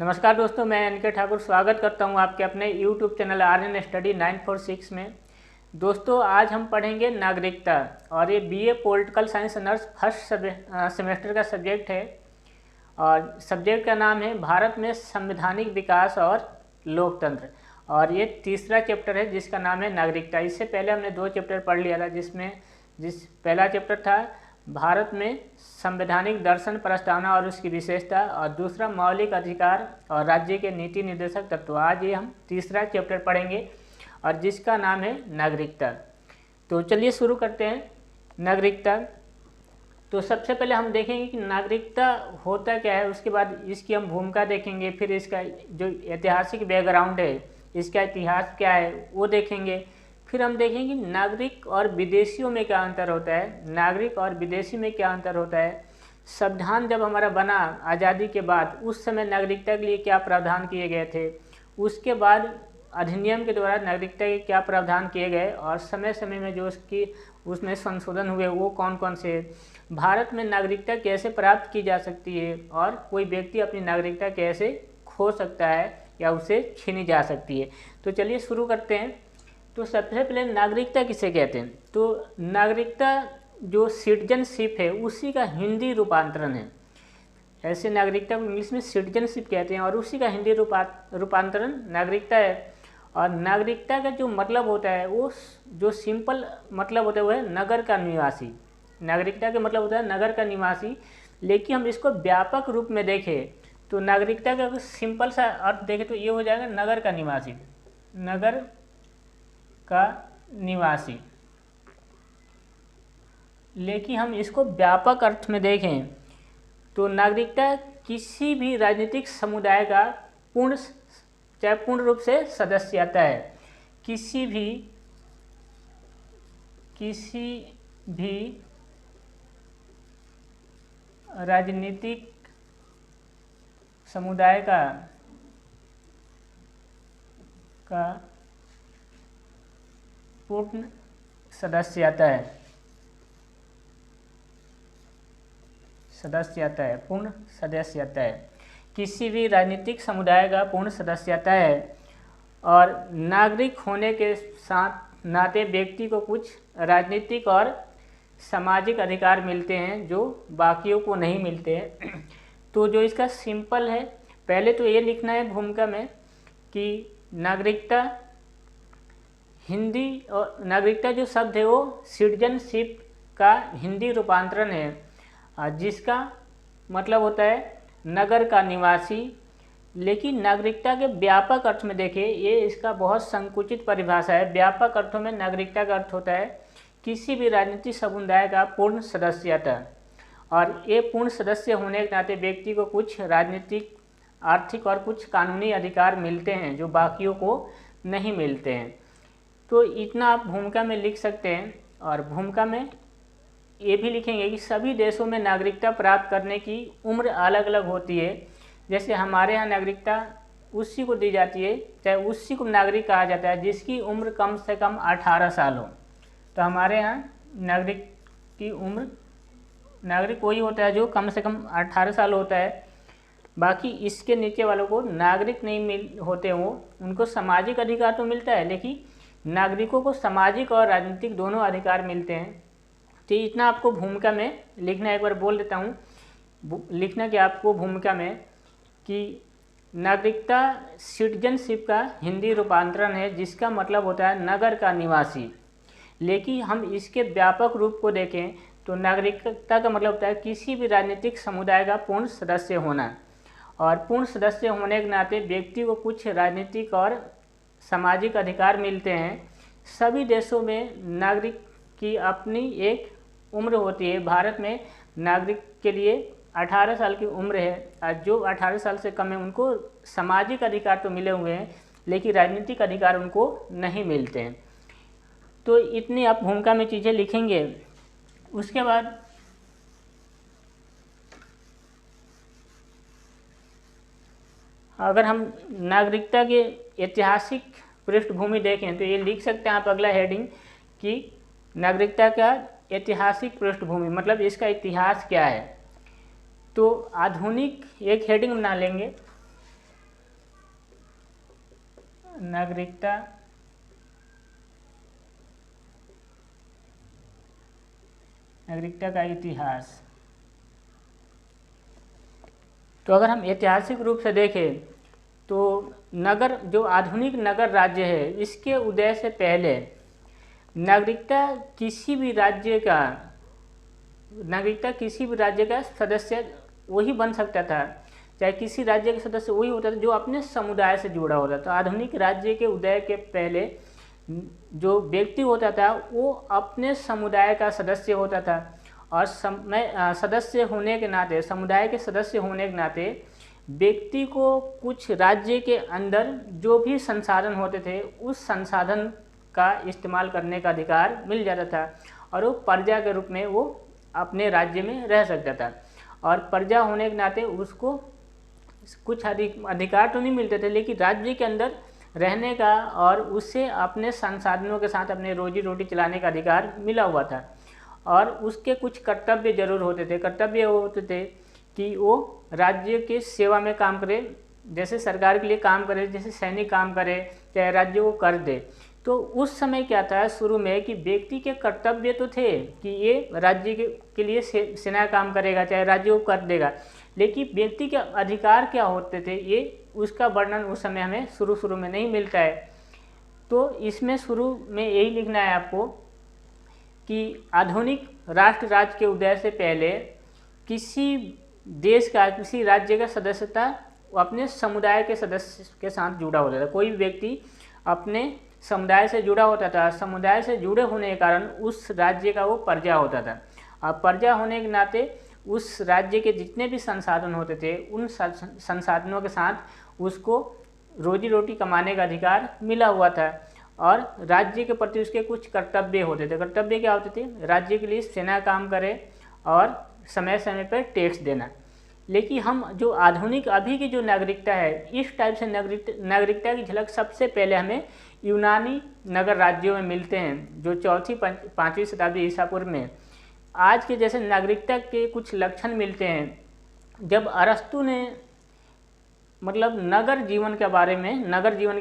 नमस्कार दोस्तों, मैं एनके ठाकुर स्वागत करता हूं आपके अपने YouTube चैनल आर्यन स्टडी 946 में। दोस्तों, आज हम पढ़ेंगे नागरिकता और ये BA political science honours first semester का सब्जेक्ट है और सब्जेक्ट का नाम है भारत में संवैधानिक विकास और लोकतंत्र। और ये तीसरा चैप्टर है जिसका नाम है नागरिकता। इससे पहले हमने 2 चैप्टर पढ़ लिया था, जिस पहला चैप्टर था भारत में संवैधानिक दर्शन प्रस्तावना और उसकी विशेषता, और दूसरा मौलिक अधिकार और राज्य के नीति निर्देशक तत्व। आज ये हम तीसरा चैप्टर पढ़ेंगे और जिसका नाम है नागरिकता। तो चलिए शुरू करते हैं। नागरिकता, तो सबसे पहले हम देखेंगे कि नागरिकता होता क्या है, उसके बाद इसकी हम भूमिका देखेंगे, फिर इसका जो ऐतिहासिक बैकग्राउंड है, इसका इतिहास क्या है वो देखेंगे। फिर हम देखेंगे कि नागरिक और विदेशियों में क्या अंतर होता है, नागरिक और विदेशी में क्या अंतर होता है। संविधान जब हमारा बना आज़ादी के बाद, उस समय नागरिकता के लिए क्या प्रावधान किए गए थे, उसके बाद अधिनियम के द्वारा नागरिकता के क्या प्रावधान किए गए और समय समय में जो उसमें संशोधन हुए वो कौन कौन से। भारत में नागरिकता कैसे प्राप्त की जा सकती है और कोई व्यक्ति अपनी नागरिकता कैसे खो सकता है या उसे छीनी जा सकती है। तो चलिए शुरू करते हैं। तो सबसे पहले नागरिकता किसे कहते हैं, तो नागरिकता जो सिटीजनशिप है उसी का हिंदी रूपांतरण है। ऐसे नागरिकता को इंग्लिश में सिटीजनशिप कहते हैं और उसी का हिंदी रूपांतरण नागरिकता है। और नागरिकता का जो मतलब होता है, वो जो सिंपल मतलब होता है वो है नगर का निवासी। नागरिकता का मतलब होता है नगर का निवासी, लेकिन हम इसको व्यापक रूप में देखें तो नागरिकता का सिंपल सा अर्थ देखें तो ये हो जाएगा नगर का निवासी, नगर का निवासी। लेकिन हम इसको व्यापक अर्थ में देखें तो नागरिकता किसी भी राजनीतिक समुदाय का पूर्ण रूप से सदस्य आता है। किसी भी राजनीतिक समुदाय का पूर्ण सदस्य आता है, पूर्ण सदस्य आता है। किसी भी राजनीतिक समुदाय का पूर्ण सदस्य आता है। और नागरिक होने के साथ नाते व्यक्ति को कुछ राजनीतिक और सामाजिक अधिकार मिलते हैं जो बाकियों को नहीं मिलते हैं। तो जो इसका सिंपल है, पहले तो ये लिखना है भूमिका में कि नागरिकता हिंदी और नागरिकता जो शब्द है वो सिटीजनशिप का हिंदी रूपांतरण है, जिसका मतलब होता है नगर का निवासी। लेकिन नागरिकता के व्यापक अर्थ में देखिए, ये इसका बहुत संकुचित परिभाषा है। व्यापक अर्थों में नागरिकता का अर्थ होता है किसी भी राजनीतिक समुदाय का पूर्ण सदस्यता। और ये पूर्ण सदस्य होने के नाते व्यक्ति को कुछ राजनीतिक, आर्थिक और कुछ कानूनी अधिकार मिलते हैं जो बाकियों को नहीं मिलते हैं। तो इतना आप भूमिका में लिख सकते हैं। और भूमिका में ये भी लिखेंगे कि सभी देशों में नागरिकता प्राप्त करने की उम्र अलग अलग होती है। जैसे हमारे यहाँ नागरिकता उसी को दी जाती है, चाहे उसी को नागरिक कहा जाता है जिसकी उम्र कम से कम 18 साल हो। तो हमारे यहाँ नागरिक वही होता है जो कम से कम 18 साल होता है। बाकी इसके नीचे वालों को नागरिक नहीं होते, उनको सामाजिक अधिकार तो मिलता है, लेकिन नागरिकों को सामाजिक और राजनीतिक दोनों अधिकार मिलते हैं। तो इतना आपको भूमिका में लिखना, एक बार बोल देता हूँ, लिखना कि आपको भूमिका में कि नागरिकता सिटीजनशिप का हिंदी रूपांतरण है जिसका मतलब होता है नगर का निवासी। लेकिन हम इसके व्यापक रूप को देखें तो नागरिकता का मतलब होता है किसी भी राजनीतिक समुदाय का पूर्ण सदस्य होना। और पूर्ण सदस्य होने के नाते व्यक्ति को कुछ राजनीतिक और सामाजिक अधिकार मिलते हैं। सभी देशों में नागरिक की अपनी एक उम्र होती है। भारत में नागरिक के लिए 18 साल की उम्र है। जो 18 साल से कम है उनको सामाजिक अधिकार तो मिले हुए हैं, लेकिन राजनीतिक अधिकार उनको नहीं मिलते हैं। तो इतनी आप भूमिका में चीज़ें लिखेंगे। उसके बाद अगर हम नागरिकता के ऐतिहासिक पृष्ठभूमि देखें तो ये लिख सकते हैं आप अगला हेडिंग कि नागरिकता का ऐतिहासिक पृष्ठभूमि, मतलब इसका इतिहास क्या है। तो आधुनिक एक हेडिंग बना लेंगे नागरिकता का इतिहास। तो अगर हम ऐतिहासिक रूप से देखें तो नगर, जो आधुनिक नगर राज्य है, इसके उदय से पहले नागरिकता किसी भी राज्य का सदस्य वही बन सकता था, चाहे किसी राज्य के सदस्य वही होता था जो अपने समुदाय से जुड़ा होता था। आधुनिक राज्य के उदय के पहले जो व्यक्ति होता था वो अपने समुदाय का सदस्य होता था, और सदस्य होने के नाते, समुदाय के सदस्य होने के नाते व्यक्ति को कुछ राज्य के अंदर जो भी संसाधन होते थे उस संसाधन का इस्तेमाल करने का अधिकार मिल जाता था, और वो प्रजा के रूप में वो अपने राज्य में रह सकता था। और प्रजा होने के नाते उसको कुछ अधिकार तो नहीं मिलते थे, लेकिन राज्य के अंदर रहने का और उससे अपने संसाधनों के साथ अपने रोजी रोटी चलाने का अधिकार मिला हुआ था। और उसके कुछ कर्तव्य जरूर होते थे। कर्तव्य होते थे कि वो राज्य के सेवा में काम करे, जैसे सरकार के लिए काम करे, जैसे सैनिक काम करे, चाहे राज्य को कर दे। तो उस समय क्या था शुरू में कि व्यक्ति के कर्तव्य तो थे कि ये राज्य के लिए सेना काम करेगा, चाहे राज्य को कर देगा, लेकिन व्यक्ति के अधिकार क्या होते थे ये उसका वर्णन उस समय हमें शुरू में नहीं मिलता है। तो इसमें शुरू में यही लिखना है आपको कि आधुनिक राष्ट्र राज्य के उदय से पहले किसी देश का, किसी राज्य का सदस्यता अपने समुदाय के सदस्य के साथ जुड़ा होता था। कोई भी व्यक्ति अपने समुदाय से जुड़ा होता था। समुदाय से जुड़े होने के कारण उस राज्य का वो प्रजा होता था, और प्रजा होने के नाते उस राज्य के जितने भी संसाधन होते थे उन संसाधनों के साथ उसको रोजी रोटी कमाने का अधिकार मिला हुआ था, और राज्य के प्रति उसके कुछ कर्तव्य होते थे। कर्तव्य क्या होते थे? राज्य के लिए सेना काम करे और समय समय पर टैक्स देना। लेकिन हम जो आधुनिक अभी की जो नागरिकता है, इस टाइप से नागरिकता की झलक सबसे पहले हमें यूनानी नगर राज्यों में मिलते हैं, जो 4वीं-5वीं शताब्दी ईसा पूर्व में आज के जैसे नागरिकता के कुछ लक्षण मिलते हैं। जब अरस्तु ने मतलब नगर जीवन के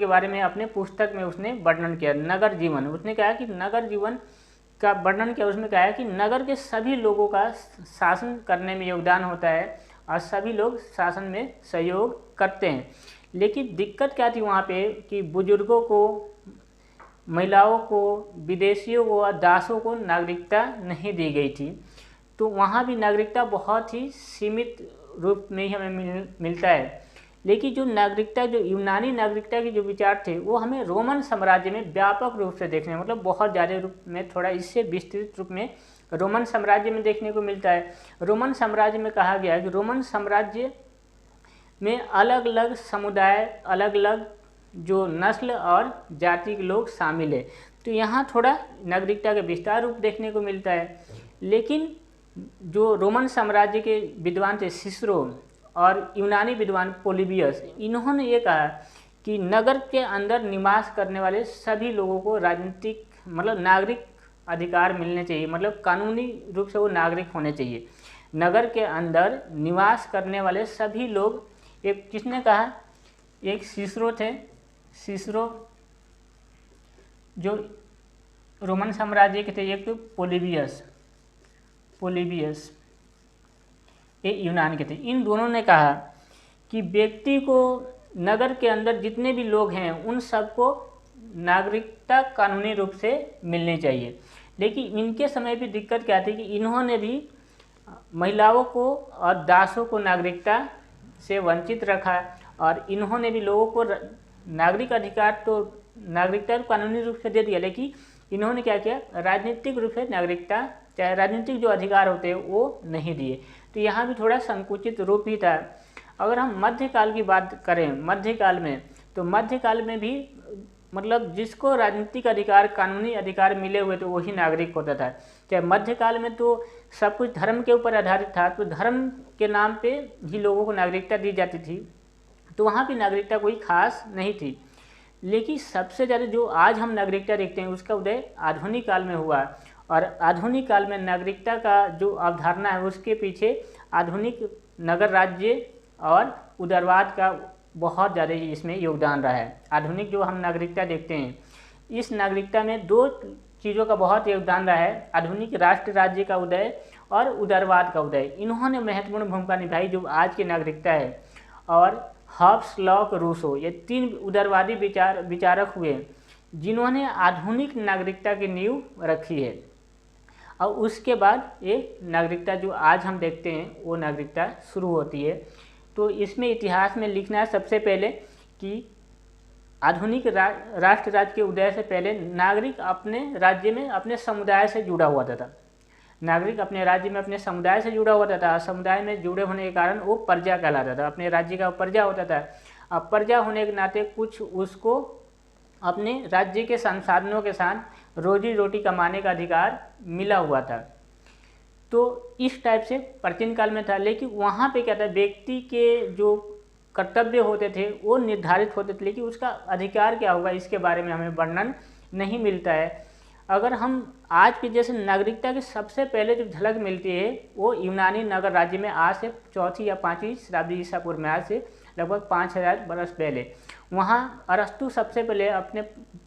बारे में अपने पुस्तक में उसने वर्णन किया। नगर जीवन, उसने कहा कि नगर जीवन का वर्णन किया, उसमें कहा कि नगर के सभी लोगों का शासन करने में योगदान होता है और सभी लोग शासन में सहयोग करते हैं। लेकिन दिक्कत क्या थी वहाँ पे कि बुजुर्गों को, महिलाओं को, विदेशियों को और दासों को नागरिकता नहीं दी गई थी। तो वहाँ भी नागरिकता बहुत ही सीमित रूप में ही हमें मिलता है। लेकिन जो नागरिकता, जो यूनानी नागरिकता के जो विचार थे वो हमें रोमन साम्राज्य में व्यापक रूप से देखने, मतलब बहुत ज़्यादा रूप में, थोड़ा इससे विस्तृत रूप में रोमन साम्राज्य में देखने को मिलता है। रोमन साम्राज्य में कहा गया है कि रोमन साम्राज्य में अलग अलग समुदाय, अलग अलग जो नस्ल और जाति के लोग शामिल है। तो यहाँ थोड़ा नागरिकता का विस्तार रूप देखने को मिलता है। लेकिन जो रोमन साम्राज्य के विद्वान थे सिसरो और यूनानी विद्वान पोलिबियस, इन्होंने ये कहा कि नगर के अंदर निवास करने वाले सभी लोगों को राजनीतिक, मतलब नागरिक अधिकार मिलने चाहिए, मतलब कानूनी रूप से वो नागरिक होने चाहिए। नगर के अंदर निवास करने वाले सभी लोग, एक किसने कहा? एक सिसरो थे, सिसरो जो रोमन साम्राज्य के थे, एक तो पोलिबियस ये यूनान के थे। इन दोनों ने कहा कि व्यक्ति को नगर के अंदर जितने भी लोग हैं उन सबको नागरिकता कानूनी रूप से मिलनी चाहिए। लेकिन इनके समय भी दिक्कत क्या थी कि इन्होंने भी महिलाओं को और दासों को नागरिकता से वंचित रखा, और इन्होंने भी लोगों को नागरिक अधिकार, तो नागरिकता कानूनी रूप से दे दिया, लेकिन इन्होंने क्या किया? राजनीतिक रूप से नागरिकता, चाहे राजनीतिक जो अधिकार होते हैं वो नहीं दिए। तो यहाँ भी थोड़ा संकुचित रूप ही था। अगर हम मध्यकाल की बात करें, मध्यकाल में, तो मध्यकाल में भी मतलब जिसको राजनीतिक अधिकार, कानूनी अधिकार मिले हुए थे वही नागरिक होता था। चाहे मध्यकाल में तो सब कुछ धर्म के ऊपर आधारित था, तो धर्म के नाम पे ही लोगों को नागरिकता दी जाती थी, तो वहाँ भी नागरिकता कोई खास नहीं थी। लेकिन सबसे ज़्यादा जो आज हम नागरिकता देखते हैं उसका उदय आधुनिक काल में हुआ, और आधुनिक काल में नागरिकता का जो अवधारणा है उसके पीछे आधुनिक नगर राज्य और उदारवाद का बहुत ज़्यादा इसमें योगदान रहा है। आधुनिक जो हम नागरिकता देखते हैं, इस नागरिकता में दो चीज़ों का बहुत योगदान रहा है, आधुनिक राष्ट्र राज्य का उदय और उदारवाद का उदय। इन्होंने महत्वपूर्ण भूमिका निभाई जो आज की नागरिकता है। और हॉब्स, लॉक, रूसो, ये तीन उदारवादी विचारक हुए जिन्होंने आधुनिक नागरिकता की नींव रखी है। और उसके बाद ये नागरिकता जो आज हम देखते हैं वो नागरिकता शुरू होती है। तो इसमें इतिहास में लिखना है सबसे पहले कि आधुनिक राष्ट्र राज्य के उदय से पहले नागरिक अपने राज्य में अपने समुदाय से जुड़ा हुआ था। नागरिक अपने राज्य में अपने समुदाय से जुड़ा हुआ था। समुदाय में जुड़े होने के कारण वो प्रजा कहलाता था, अपने राज्य का प्रजा होता था। अब प्रजा होने के नाते कुछ उसको अपने राज्य के संसाधनों के साथ रोजी रोटी कमाने का अधिकार मिला हुआ था। तो इस टाइप से प्राचीन काल में था। लेकिन वहाँ पे क्या था, व्यक्ति के जो कर्तव्य होते थे वो निर्धारित होते थे, लेकिन उसका अधिकार क्या होगा इसके बारे में हमें वर्णन नहीं मिलता है। अगर हम आज के जैसे नागरिकता की सबसे पहले जो झलक मिलती है वो यूनानी नगर राज्य में आज से 4वीं या 5वीं शताब्दी ईसा पूर्व में, आज से लगभग 5000 बरस पहले। वहाँ अरस्तु सबसे पहले अपने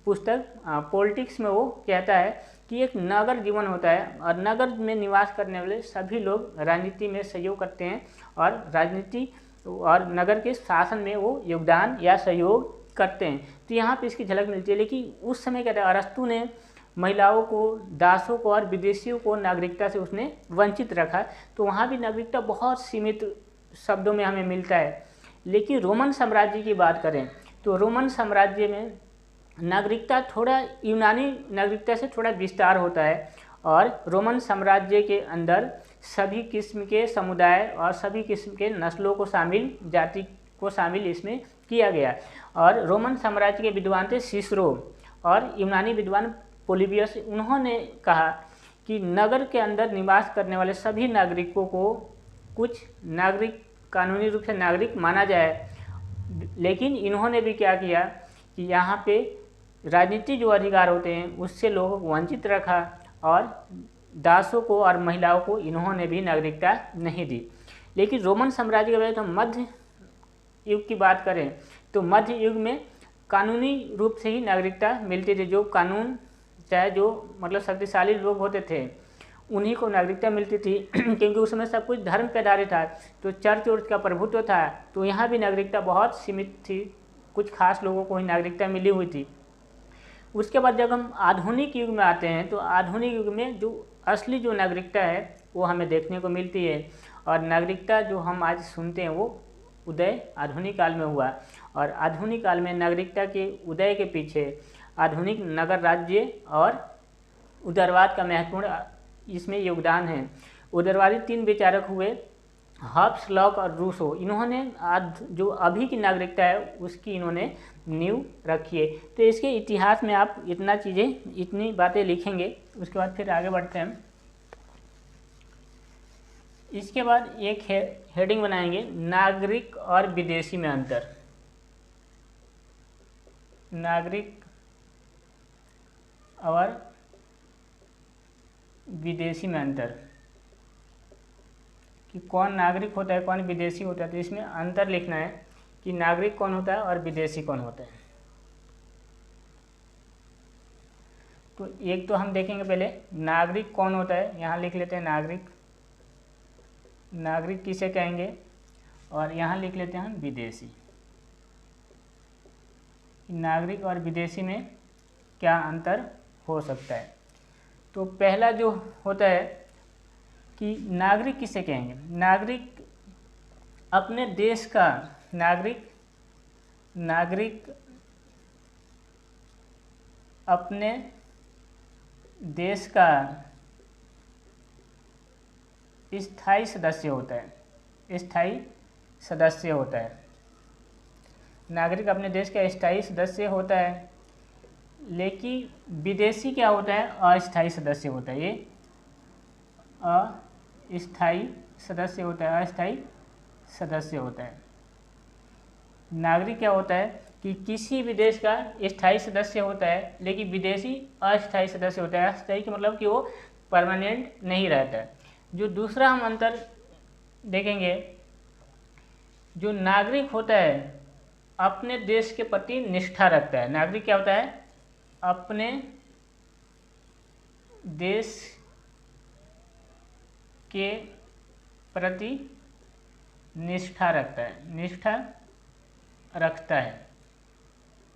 पुस्तक पॉलिटिक्स में वो कहता है कि एक नगर जीवन होता है और नगर में निवास करने वाले सभी लोग राजनीति में सहयोग करते हैं और राजनीति और नगर के शासन में वो योगदान या सहयोग करते हैं। तो यहाँ पे इसकी झलक मिलती है। लेकिन उस समय कहते हैं अरस्तु ने महिलाओं को, दासों को और विदेशियों को नागरिकता से उसने वंचित रखा। तो वहाँ भी नागरिकता बहुत सीमित शब्दों में हमें मिलता है। लेकिन रोमन साम्राज्य की बात करें तो रोमन साम्राज्य में नागरिकता थोड़ा यूनानी नागरिकता से थोड़ा विस्तार होता है और रोमन साम्राज्य के अंदर सभी किस्म के समुदाय और सभी किस्म के नस्लों को शामिल, जाति को शामिल इसमें किया गया। और रोमन साम्राज्य के विद्वान थे सिसरो और यूनानी विद्वान पोलिबियस। उन्होंने कहा कि नगर के अंदर निवास करने वाले सभी नागरिकों को कुछ नागरिक कानूनी रूप से नागरिक माना जाए। लेकिन इन्होंने भी क्या किया कि यहाँ पे राजनीतिक जो अधिकार होते हैं उससे लोगों को वंचित रखा और दासों को और महिलाओं को इन्होंने भी नागरिकता नहीं दी। लेकिन रोमन साम्राज्य के बारे में मध्य युग की बात करें तो मध्य युग में कानूनी रूप से ही नागरिकता मिलती थी। जो कानून चाहे जो मतलब शक्तिशाली लोग होते थे उन्हीं को नागरिकता मिलती थी क्योंकि उस समय सब कुछ धर्म पे आधारित था। तो चर्च और का प्रभुत्व था। तो यहाँ भी नागरिकता बहुत सीमित थी, कुछ खास लोगों को ही नागरिकता मिली हुई थी। उसके बाद जब हम आधुनिक युग में आते हैं तो आधुनिक युग में जो असली जो नागरिकता है वो हमें देखने को मिलती है। और नागरिकता जो हम आज सुनते हैं वो उदय आधुनिक काल में हुआ। और आधुनिक काल में नागरिकता के उदय के पीछे आधुनिक नगर राज्य और उदारवाद का महत्वपूर्ण इसमें योगदान है। उदारवादी 3 विचारक हुए, हॉब्स, लॉक और रूसो। इन्होंने आज जो अभी की नागरिकता है उसकी इन्होंने नींव रखी है। तो इसके इतिहास में आप इतनी बातें लिखेंगे। उसके बाद फिर आगे बढ़ते हैं। इसके बाद एक हेडिंग बनाएंगे, नागरिक और विदेशी में अंतर। नागरिक और विदेशी में अंतर कि कौन नागरिक होता है कौन विदेशी होता है। तो इसमें अंतर लिखना है कि नागरिक कौन होता है और विदेशी कौन होता है। तो एक तो हम देखेंगे पहले नागरिक कौन होता है। यहाँ लिख लेते हैं नागरिक, नागरिक किसे कहेंगे, और यहाँ लिख लेते हैं हम विदेशी। नागरिक और विदेशी में क्या अंतर हो सकता है। तो पहला जो होता है कि नागरिक किसे कहेंगे। नागरिक अपने देश का नागरिक अपने देश का स्थायी सदस्य होता है। स्थायी सदस्य होता है। नागरिक अपने देश का स्थायी सदस्य होता है। लेकिन विदेशी क्या होता है, अस्थायी सदस्य होता है। ये अस्थायी सदस्य होता है, अस्थायी सदस्य होता है। नागरिक क्या होता है कि किसी भी देश का स्थायी सदस्य होता है, लेकिन विदेशी अस्थायी सदस्य होता है। अस्थायी का मतलब कि वो परमानेंट नहीं रहता है। जो दूसरा हम अंतर देखेंगे, जो नागरिक होता है अपने देश के प्रति निष्ठा रखता है। नागरिक क्या होता है? अपने देश के प्रति निष्ठा रखता है, निष्ठा रखता है।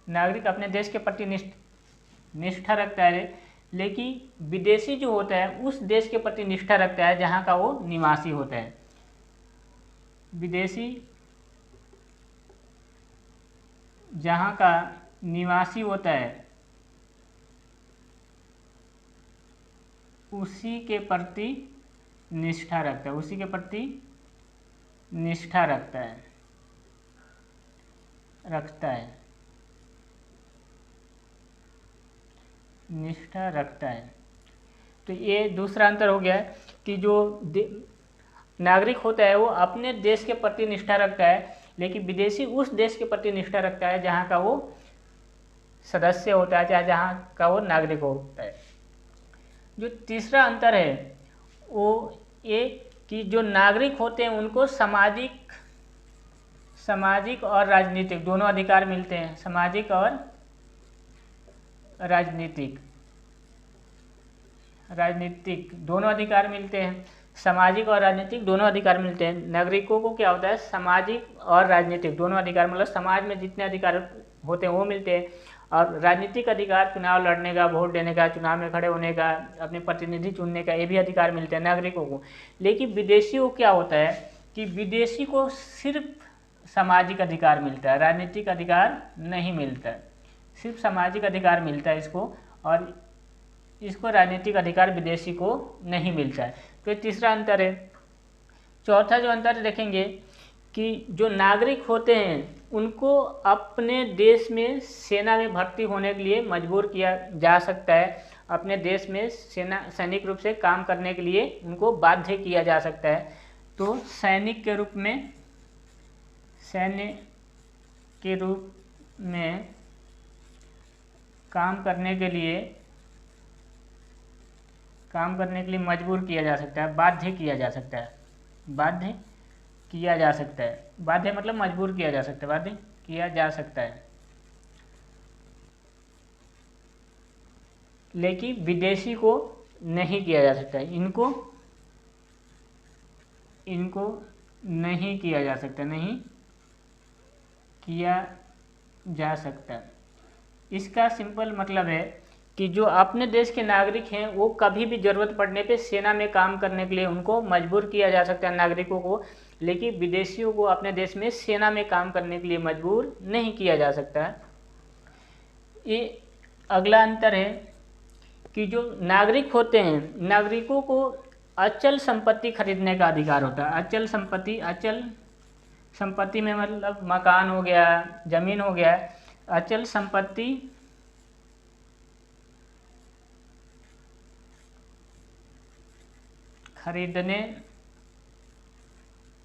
नागरिक अपने देश के प्रति निष्ठा रखता है, लेकिन विदेशी जो होता है उस देश के प्रति निष्ठा रखता है जहाँ का वो निवासी होता है। विदेशी जहाँ का निवासी होता है उसी के प्रति निष्ठा रखता है, उसी के प्रति निष्ठा रखता है, निष्ठा रखता है। तो ये दूसरा अंतर हो गया है कि जो नागरिक होता है वो अपने देश के प्रति निष्ठा रखता है, लेकिन विदेशी उस देश के प्रति निष्ठा रखता है जहाँ का वो सदस्य होता है, चाहे जहाँ का वो नागरिक होता है। जो तीसरा अंतर है वो ये कि जो नागरिक होते हैं उनको सामाजिक और राजनीतिक दोनों अधिकार मिलते हैं। सामाजिक और राजनीतिक दोनों अधिकार मिलते हैं। सामाजिक और राजनीतिक दोनों अधिकार मिलते हैं। नागरिकों को क्या होता है? सामाजिक और राजनीतिक दोनों अधिकार, मतलब समाज में जितने अधिकार होते हैं वो मिलते हैं, और राजनीतिक अधिकार चुनाव लड़ने का, वोट देने का, चुनाव में खड़े होने का, अपने प्रतिनिधि चुनने का, ये भी अधिकार मिलते हैं नागरिकों को। लेकिन विदेशियों को क्या होता है कि विदेशी को सिर्फ सामाजिक अधिकार मिलता है, राजनीतिक अधिकार नहीं मिलता है, सिर्फ सामाजिक अधिकार मिलता है इसको, और इसको राजनीतिक अधिकार विदेशी को नहीं मिलता है। तो ये तीसरा अंतर है। चौथा जो अंतर देखेंगे कि जो नागरिक होते हैं उनको अपने देश में सेना में भर्ती होने के लिए मजबूर किया जा सकता है, अपने देश में सैनिक रूप से काम करने के लिए उनको बाध्य किया जा सकता है। तो सैनिक के रूप में काम करने के लिए मजबूर किया जा सकता है, बाध्य किया जा सकता है, बाध्य किया जा सकता है। बाध्य मतलब मजबूर किया जा सकता है, बाध्य किया जा सकता है। लेकिन विदेशी को नहीं किया जा सकता है, इनको नहीं किया जा सकता, नहीं किया जा सकता। इसका सिंपल मतलब है कि जो अपने देश के नागरिक हैं वो कभी भी ज़रूरत पड़ने पे सेना में काम करने के लिए उनको मजबूर किया जा सकता है, नागरिकों को। लेकिन विदेशियों को अपने देश में सेना में काम करने के लिए मजबूर नहीं किया जा सकता है। ये अगला अंतर है कि जो नागरिक होते हैं, नागरिकों को अचल संपत्ति खरीदने का अधिकार होता है। अचल संपत्ति में मतलब मकान हो गया, जमीन हो गया। अचल संपत्ति खरीदने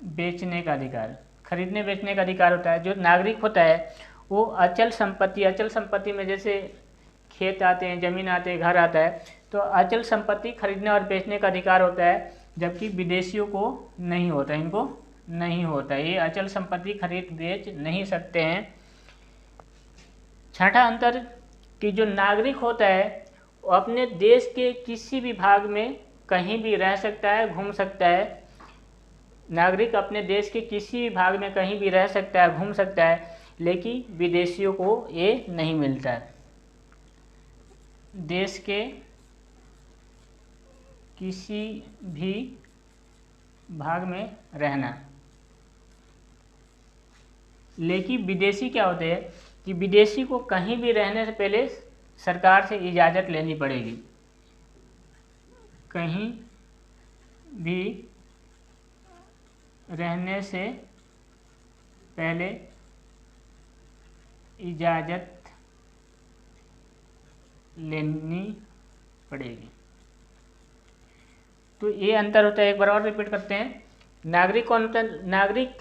बेचने का अधिकार, खरीदने बेचने का अधिकार होता है। जो नागरिक होता है वो अचल संपत्ति में जैसे खेत आते हैं, जमीन आते हैं, घर आता है, तो अचल संपत्ति खरीदने और बेचने का अधिकार होता है, जबकि विदेशियों को नहीं होता, इनको नहीं होता। ये अचल संपत्ति खरीद बेच नहीं सकते हैं। छठा अंतर कि जो नागरिक होता है वो अपने देश के किसी भी भाग में कहीं भी रह सकता है, घूम सकता है। नागरिक अपने देश के किसी भी भाग में कहीं भी रह सकता है, घूम सकता है, लेकिन विदेशियों को ये नहीं मिलता है। देश के किसी भी भाग में रहना। लेकिन विदेशी क्या होते हैं कि विदेशी को कहीं भी रहने से पहले सरकार से इजाज़त लेनी पड़ेगी, कहीं भी रहने से पहले इजाज़त लेनी पड़ेगी। तो ये अंतर होता है। एक बार और रिपीट करते हैं। नागरिक कौन होता है? नागरिक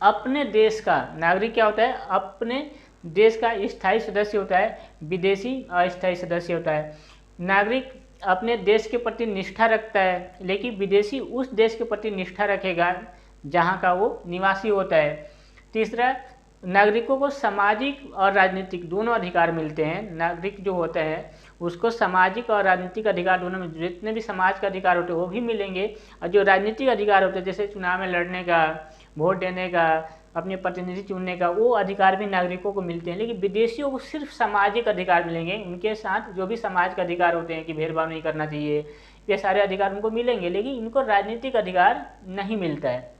अपने देश का, नागरिक क्या होता है? अपने देश का स्थायी सदस्य होता है, विदेशी अस्थायी सदस्य होता है। नागरिक अपने देश के प्रति निष्ठा रखता है, लेकिन विदेशी उस देश के प्रति निष्ठा रखेगा जहाँ का वो निवासी होता है। तीसरा नागरिकों को सामाजिक और राजनीतिक दोनों अधिकार मिलते हैं। नागरिक जो होता है उसको सामाजिक और राजनीतिक अधिकार दोनों में, जितने भी समाज का अधिकार होते हैं वो भी मिलेंगे, और जो राजनीतिक अधिकार होते हैं जैसे चुनाव में लड़ने का, वोट देने का, अपने प्रतिनिधि चुनने का, वो अधिकार भी नागरिकों को मिलते हैं। लेकिन विदेशियों को सिर्फ सामाजिक अधिकार मिलेंगे। उनके साथ जो भी समाज के अधिकार होते हैं कि भेदभाव नहीं करना चाहिए, ये सारे अधिकार उनको मिलेंगे, लेकिन इनको राजनीतिक अधिकार नहीं मिलता है।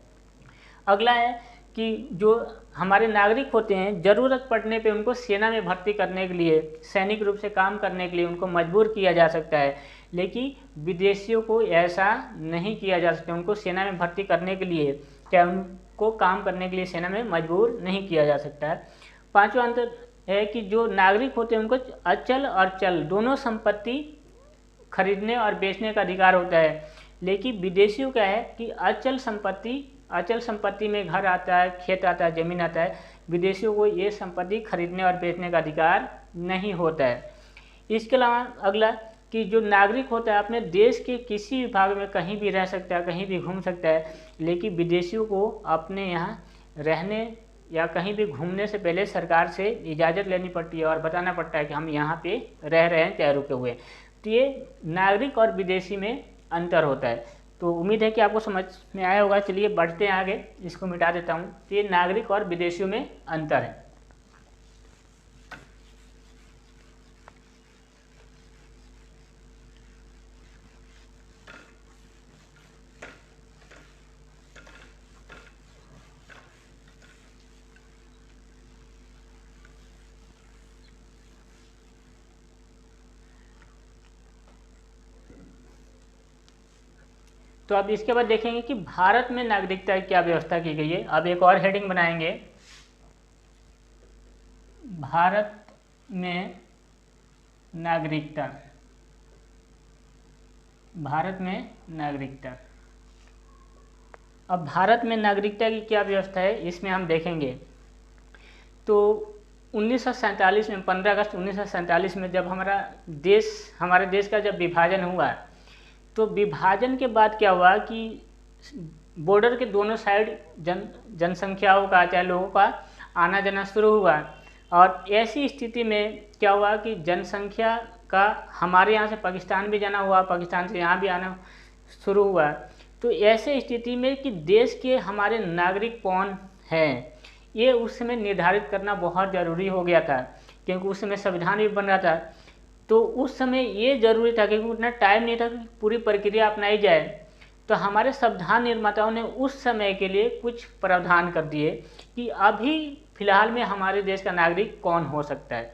अगला है कि जो हमारे नागरिक होते हैं ज़रूरत पड़ने पे उनको सेना में भर्ती करने के लिए, सैनिक रूप से काम करने के लिए उनको मजबूर किया जा सकता है, लेकिन विदेशियों को ऐसा नहीं किया जा सकता। उनको सेना में भर्ती करने के लिए, क्या उनको काम करने के लिए सेना में मजबूर नहीं किया जा सकता है। पांचवा अंतर है कि जो नागरिक होते हैं उनको अचल और चल दोनों संपत्ति खरीदने और बेचने का अधिकार होता है, लेकिन विदेशियों क्या है कि अचल संपत्ति में घर आता है, खेत आता है, ज़मीन आता है। विदेशियों को ये संपत्ति खरीदने और बेचने का अधिकार नहीं होता है। इसके अलावा अगला कि जो नागरिक होता है अपने देश के किसी भी भाग में कहीं भी रह सकता है, कहीं भी घूम सकता है, लेकिन विदेशियों को अपने यहाँ रहने या कहीं भी घूमने से पहले सरकार से इजाज़त लेनी पड़ती है और बताना पड़ता है कि हम यहाँ पे रह रहे हैं, चाहे रुके हुए। तो ये नागरिक और विदेशी में अंतर होता है। तो उम्मीद है कि आपको समझ में आया होगा। चलिए बढ़ते हैं आगे, इसको मिटा देता हूँ। तो ये नागरिक और विदेशियों में अंतर है। तो अब इसके बाद देखेंगे कि भारत में नागरिकता की क्या व्यवस्था की गई है। अब एक और हेडिंग बनाएंगे, भारत में नागरिकता। भारत में नागरिकता। अब भारत में नागरिकता की क्या व्यवस्था है इसमें हम देखेंगे। तो 1947 में 15 अगस्त 1947 में जब हमारे देश का जब विभाजन हुआ, तो विभाजन के बाद क्या हुआ कि बॉर्डर के दोनों साइड जनसंख्याओं का, चाहे लोगों का आना जाना शुरू हुआ। और ऐसी स्थिति में क्या हुआ कि जनसंख्या का हमारे यहाँ से पाकिस्तान भी जाना हुआ, पाकिस्तान से यहाँ भी आना शुरू हुआ। तो ऐसे स्थिति में कि देश के हमारे नागरिक कौन हैं, ये उस समय निर्धारित करना बहुत ज़रूरी हो गया था, क्योंकि उस समय संविधान भी बन रहा था। तो उस समय ये जरूरी था, क्योंकि उतना टाइम नहीं था कि पूरी प्रक्रिया अपनाई जाए। तो हमारे संविधान निर्माताओं ने उस समय के लिए कुछ प्रावधान कर दिए कि अभी फिलहाल में हमारे देश का नागरिक कौन हो सकता है,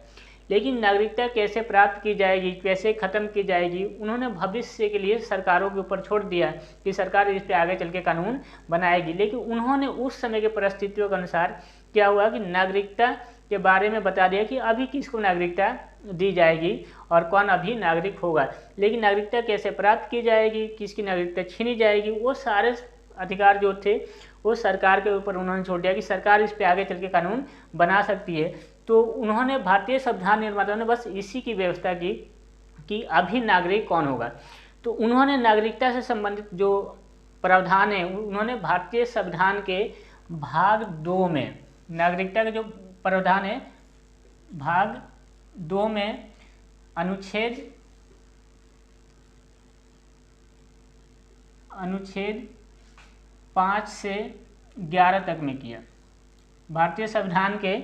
लेकिन नागरिकता कैसे प्राप्त की जाएगी, कैसे ख़त्म की जाएगी, उन्होंने भविष्य के लिए सरकारों के ऊपर छोड़ दिया कि सरकार इस पर आगे चल के कानून बनाएगी। लेकिन उन्होंने उस समय के परिस्थितियों के अनुसार क्या हुआ कि नागरिकता के बारे में बता दिया कि अभी किसको नागरिकता दी जाएगी और कौन अभी नागरिक होगा। लेकिन नागरिकता कैसे प्राप्त की जाएगी, किसकी नागरिकता छीनी जाएगी, वो सारे अधिकार जो थे वो सरकार के ऊपर उन्होंने छोड़ दिया कि सरकार इस पे आगे चल के कानून बना सकती है। तो उन्होंने भारतीय संविधान निर्माताओं ने बस इसी की व्यवस्था की कि अभी नागरिक कौन होगा। तो उन्होंने नागरिकता से संबंधित जो प्रावधान है उन्होंने भारतीय संविधान के भाग 2 में, नागरिकता के जो प्रावधान है भाग 2 में अनुच्छेद 5 से 11 तक में किया। भारतीय संविधान के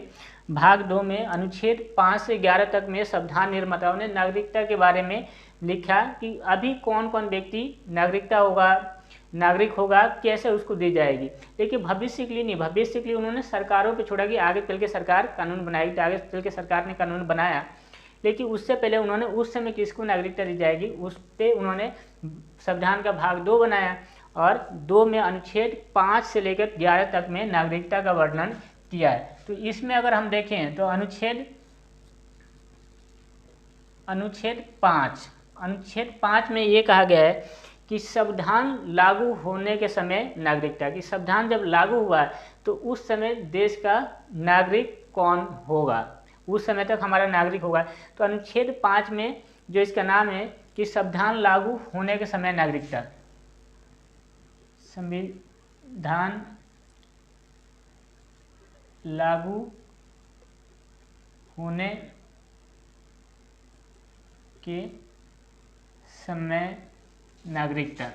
भाग 2 में अनुच्छेद 5 से 11 तक में संविधान निर्माताओं ने नागरिकता के बारे में लिखा कि अभी कौन कौन व्यक्ति नागरिक होगा, कैसे उसको दी जाएगी। लेकिन भविष्य के लिए नहीं, भविष्य के लिए उन्होंने सरकारों पे छोड़ा कि आगे चल के सरकार कानून बनाएगी। तो आगे चल के सरकार ने कानून बनाया, लेकिन उससे पहले उन्होंने उस समय किसको नागरिकता दी जाएगी उस पर उन्होंने संविधान का भाग 2 बनाया और 2 में अनुच्छेद 5 से लेकर 11 तक में नागरिकता का वर्णन किया है। तो इसमें अगर हम देखें तो अनुच्छेद 5 में ये कहा गया है कि संविधान लागू होने के समय नागरिकता, कि संविधान जब लागू हुआ तो उस समय देश का नागरिक कौन होगा, उस समय तक हमारा नागरिक होगा। तो अनुच्छेद 5 में जो इसका नाम है कि संविधान लागू होने के समय नागरिकता, संविधान लागू होने के समय नागरिकता,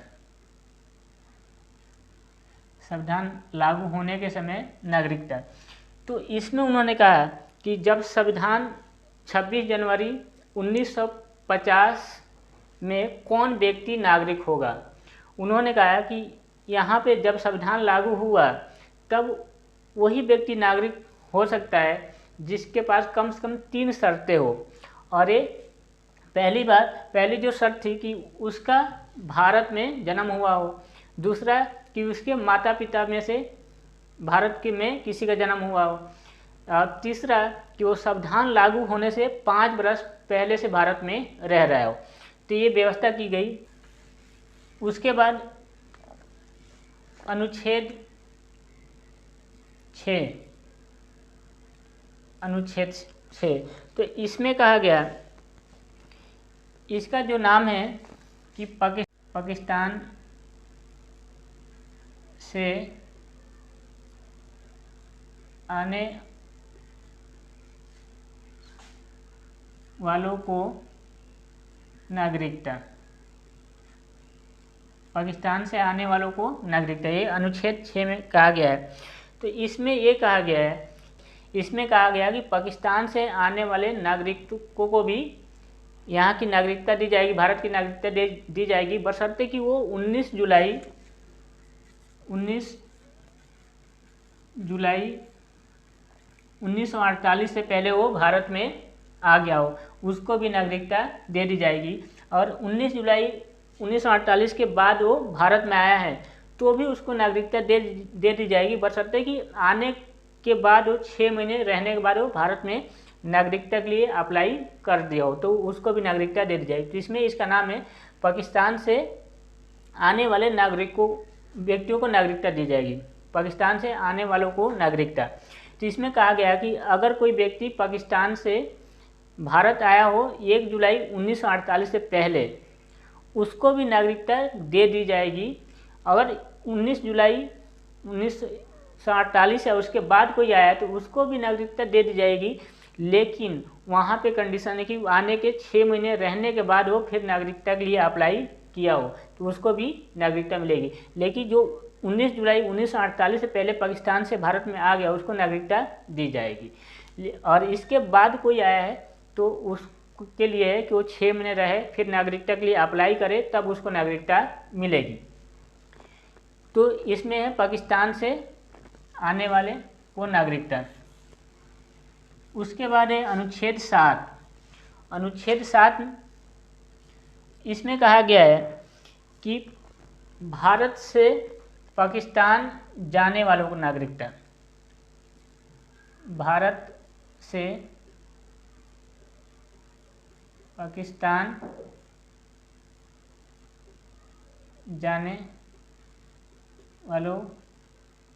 संविधान लागू होने के समय नागरिकता। तो इसमें उन्होंने कहा कि जब संविधान 26 जनवरी 1950 में कौन व्यक्ति नागरिक होगा। उन्होंने कहा कि यहाँ पे जब संविधान लागू हुआ तब वही व्यक्ति नागरिक हो सकता है जिसके पास कम से कम 3 शर्तें हो। और ये पहली जो शर्त थी कि उसका भारत में जन्म हुआ हो, दूसरा कि उसके माता पिता में से भारत के में किसी का जन्म हुआ हो, और तीसरा कि वो संविधान लागू होने से 5 वर्ष पहले से भारत में रह रहा हो। तो ये व्यवस्था की गई। उसके बाद अनुच्छेद 6 तो इसमें कहा गया, इसका जो नाम है कि पाकिस्तान से आने वालों को नागरिकता, पाकिस्तान से आने वालों को नागरिकता, ये अनुच्छेद 6 में कहा गया है। तो इसमें ये कहा गया है, इसमें कहा गया कि पाकिस्तान से आने वाले नागरिकों को भी यहाँ की नागरिकता दी जाएगी, भारत की नागरिकता दी जाएगी, बशर्ते कि वो 19 जुलाई 1948 से पहले वो भारत में आ गया हो, उसको भी नागरिकता दे दी जाएगी। और 19 जुलाई 1948 के बाद वो भारत में आया है तो भी उसको नागरिकता दे दी जाएगी, बशर्ते कि आने के बाद वो 6 महीने रहने के बाद वो भारत में नागरिकता के लिए अप्लाई कर दिया हो तो उसको भी नागरिकता दे दी जाएगी। तो इसमें इसका नाम है पाकिस्तान से आने वाले व्यक्तियों को नागरिकता दी जाएगी, पाकिस्तान से आने वालों को नागरिकता। तो इसमें कहा गया कि अगर कोई व्यक्ति पाकिस्तान से भारत आया हो 1 जुलाई 1948 से पहले, उसको भी नागरिकता दे दी जाएगी। अगर 19 जुलाई 1948 या उसके बाद कोई आया तो उसको भी नागरिकता दे दी जाएगी, लेकिन वहाँ पे कंडीशन है कि आने के 6 महीने रहने के बाद वो फिर नागरिकता के लिए अप्लाई किया हो तो उसको भी नागरिकता मिलेगी। लेकिन जो 19 जुलाई 1948 से पहले पाकिस्तान से भारत में आ गया उसको नागरिकता दी जाएगी। और इसके बाद कोई आया है तो उसके लिए है कि वो 6 महीने रहे, फिर नागरिकता के लिए अप्लाई करे, तब उसको नागरिकता मिलेगी। तो इसमें है पाकिस्तान से आने वाले को नागरिकता। उसके बाद है अनुच्छेद 7। अनुच्छेद 7 इसमें कहा गया है कि भारत से पाकिस्तान जाने वालों को नागरिकता, भारत से पाकिस्तान जाने वालों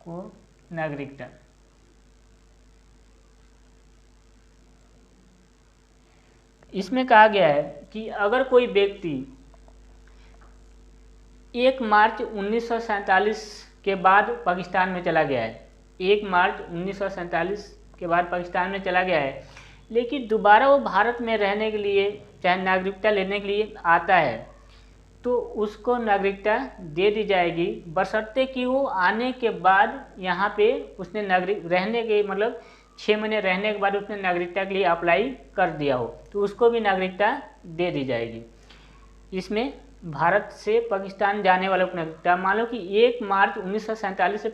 को नागरिकता। इसमें कहा गया है कि अगर कोई व्यक्ति 1 मार्च 1947 के बाद पाकिस्तान में चला गया है, 1 मार्च 1947 के बाद पाकिस्तान में चला गया है, लेकिन दोबारा वो भारत में रहने के लिए चाहे नागरिकता लेने के लिए आता है तो उसको नागरिकता दे दी जाएगी, बशर्ते कि वो आने के बाद यहाँ पे उसने नागरिक रहने के मतलब 6 महीने रहने के बाद उसने नागरिकता के लिए अप्लाई कर दिया हो तो उसको भी नागरिकता दे दी जाएगी। इसमें भारत से पाकिस्तान जाने वालों को नागरिकता, मान लो कि 1 मार्च 1947